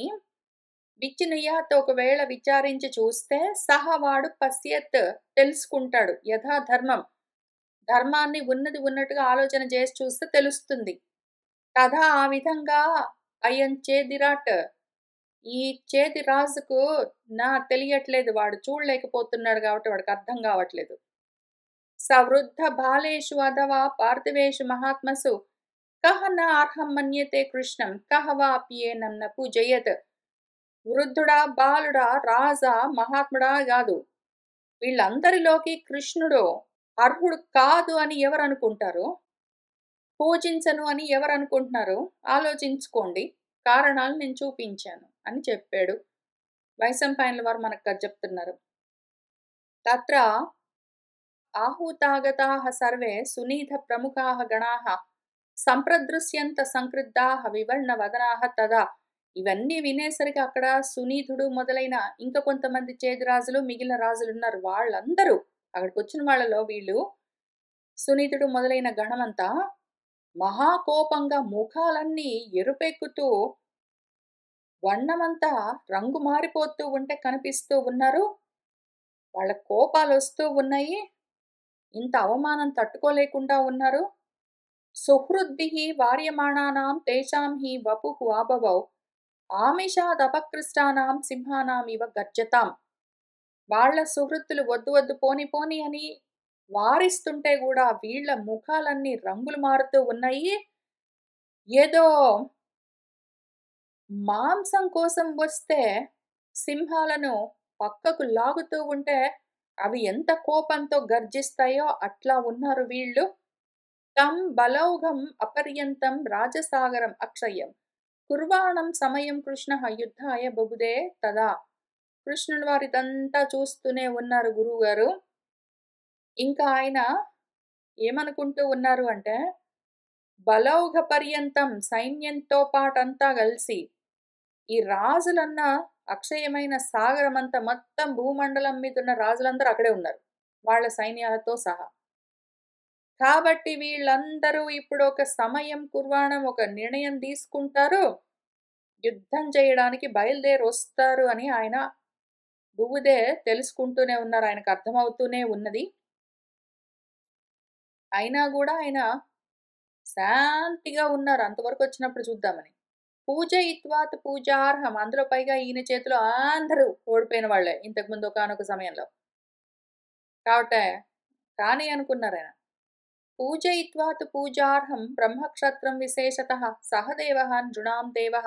విచినుయాత్ ఒకవేళ విచారించి చూస్తే సహ వాడు పశ్యత్ తెలుసుకుంటాడు. యథా ధర్మం ధర్మాన్ని ఉన్నది ఉన్నట్టుగా ఆలోచన చేసి చూస్తే తెలుస్తుంది. తథా ఆ విధంగా అయం చేదిరాట్ ఈ చేది రాజుకు తెలియట్లేదు. వాడు చూడలేకపోతున్నాడు కాబట్టి వాడికి అర్థం కావట్లేదు. సవృద్ధ బాలేషు అథవా పార్థివేషు మహాత్మసు కహ న అర్హం మన్యతే కృష్ణం కహ వాప్యేనం న పూజయత్. వృద్ధుడా, బాలుడా, రాజా, మహాత్ముడా కాదు, వీళ్ళందరిలోకి కృష్ణుడు అర్హుడు కాదు అని ఎవరు అనుకుంటారు? పూజించను అని ఎవరు అనుకుంటున్నారు? ఆలోచించుకోండి. కారణాలు నేను చూపించాను అని చెప్పాడు. వైశంపాయనుల వారు మనకు చెప్తున్నారు. తత్ర ఆహూతాగతాః సర్వే సునీత ప్రముఖాః గణాః సంప్రదృశ్యంత సంక్రుద్ధాః వివర్ణ వదనాః తదా. ఇవన్నీ వినేసరికి అక్కడ సునీతుడు మొదలైన ఇంకా కొంతమంది చేదిరాజులు, మిగిలిన రాజులు ఉన్నారు. వాళ్ళందరూ అక్కడికి వచ్చిన వాళ్ళలో వీళ్ళు సునీతుడు మొదలైన గణమంతా మహాకోపంగా ముఖాలన్నీ ఎరుపెక్కుతూ వర్ణమంతా రంగు మారిపోతూ ఉంటే కనిపిస్తూ ఉన్నారు. వాళ్ళ కోపాలు వస్తూ ఉన్నాయి. ఇంత అవమానం తట్టుకోలేకుండా ఉన్నారు. సుహృద్భిః వార్యమాణానాం తేషాం హి వపుః ఆబవౌ ఆమిషాదపకృష్టానాం సింహానాం ఇవ గర్జతాం. వాళ్ళ సుహృత్తులు వద్దు వద్దు పోని పోని అని వారిస్తుంటే కూడా వీళ్ళ ముఖాలన్నీ రంగులు మారుతూ ఉన్నాయి. ఏదో మాంసం కోసం వస్తే సింహాలను పక్కకు లాగుతూ ఉంటే అవి ఎంత కోపంతో గర్జిస్తాయో అట్లా ఉన్నారు వీళ్ళు. తం బలౌఘం అపర్యంతం రాజసాగరం అక్షయం కుర్వాణం సమయం కృష్ణ యుద్ధాయ బబుదే తదా. కృష్ణుడు వారిదంతా చూస్తూనే ఉన్నారు గురువు గారు. ఇంకా ఆయన ఏమనుకుంటూ ఉన్నారు అంటే, బలౌఘ పర్యంతం సైన్యంతో పాటంతా కలిసి ఈ రాజులన్న అక్షయమైన సాగరం అంతా మొత్తం భూమండలం మీద ఉన్న రాజులందరూ అక్కడే ఉన్నారు వాళ్ళ సైన్యాలతో సహా. కాబట్టి వీళ్ళందరూ ఇప్పుడు ఒక సమయం కుర్వాణం ఒక నిర్ణయం తీసుకుంటారు, యుద్ధం చేయడానికి బయలుదేరి వస్తారు అని ఆయన బువుదే తెలుసుకుంటూనే ఉన్నారు. ఆయనకు అర్థమవుతూనే ఉన్నది. అయినా కూడా ఆయన శాంతిగా ఉన్నారు. అంతవరకు వచ్చినప్పుడు చూద్దామని. పూజయిత్వాత్ పూజార్హం. అందులో పైగా ఈయన చేతిలో అందరూ ఓడిపోయిన వాళ్ళే ఇంతకుముందు ఒకానొక సమయంలో. కాబట్టి కానీ అనుకున్నారు ఆయన. పూజయిత్వాత్ పూజార్హం బ్రహ్మక్షత్రం విశేషతః సహదేవః నృణాం దేవః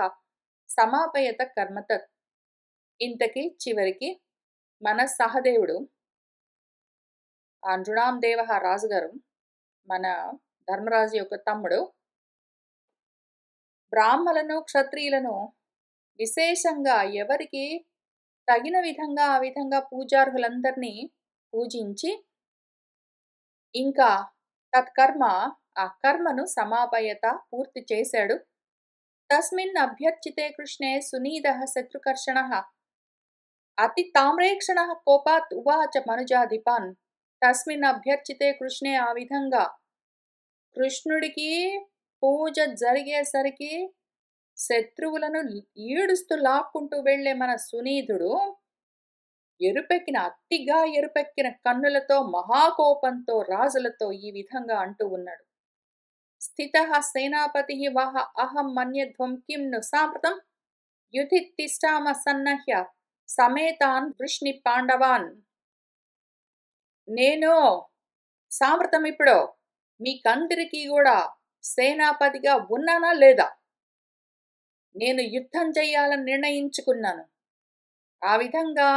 సమాపయత కర్మతత్. ఇంతకి చివరికి మన సహదేవుడు, ఆ నృణాం దేవః రాజుగారు, మన ధర్మరాజు యొక్క తమ్ముడు, బ్రాహ్మలను క్షత్రియులను విశేషంగా ఎవరికి తగిన విధంగా ఆ విధంగా పూజార్హులందరినీ పూజించి ఇంకా తత్కర్మ ఆ కర్మను సమాపయత పూర్తి చేశాడు. తస్మిన్ అభ్యర్చితే కృష్ణే సునీదః శత్రుకర్షణః అతి తామ్రేక్షణః కోపాత్ ఉవాచ మనుజాధిపాన్. తస్మిన్ అభ్యర్చితే కృష్ణే ఆ విధంగా కృష్ణుడికి పూజ జరిగేసరికి శత్రువులను ఈడుస్తూ లాక్కుంటూ వెళ్లే మన సునీధుడు అతిగా ఎరుపెక్కిన కన్నులతో మహాకోపంతో రాజులతో ఈ విధంగా అంటూ ఉన్నాడు. స్థితః సేనాపతిః వహ అహం మన్యధ్వం కిం ను సాంప్రతం యుధిత్తిష్టామ సన్నహ్య సమేతాన్ వృష్ణి పాండవాన్. నేను సామర్థ్యం ఇప్పుడు మీకందరికీ కూడా సేనాపతిగా ఉన్నానా లేదా? నేను యుద్ధం చేయాలని నిర్ణయించుకున్నాను. ఆ విధంగా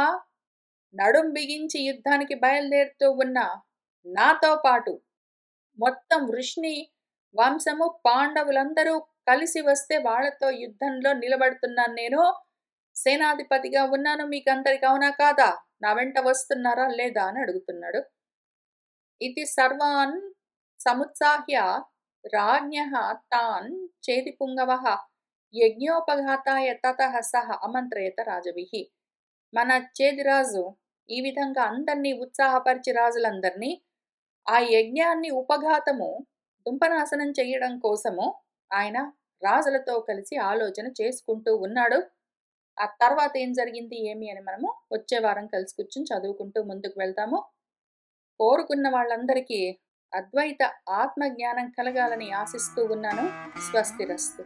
నడుం బిగించి యుద్ధానికి బయలుదేరుతూ ఉన్న నాతో పాటు మొత్తం వృష్ణి వంశము పాండవులందరూ కలిసి వస్తే వాళ్ళతో యుద్ధంలో నిలబడుతున్నాను నేను. సేనాధిపతిగా ఉన్నాను మీకందరికి, అవునా కాదా? నా వెంట వస్తున్నారా లేదా అని అడుగుతున్నాడు. ఇది సర్వాన్ సముత్సాహ్య రాజ్ఞః తాన్ చేతి పుంగవః యజ్ఞోపఘాతాయ తతః సహ అమంత్రయత రాజవిః. మన చేదిరాజు ఈ విధంగా అందరినీ ఉత్సాహపరిచి రాజులందరినీ ఆ యజ్ఞాన్ని ఉపఘాతము దుంపనాశనం చేయడం కోసము ఆయన రాజులతో కలిసి ఆలోచన చేసుకుంటూ ఉన్నాడు. ఆ తర్వాత ఏం జరిగింది ఏమి అని మనము వచ్చే వారం కలిసి కూర్చుని చదువుకుంటూ ముందుకు వెళ్తాము. కోరుకున్న వాళ్ళందరికీ అద్వైత ఆత్మజ్ఞానం కలగాలని ఆశిస్తూ ఉన్నాను. స్వస్తిరస్తు.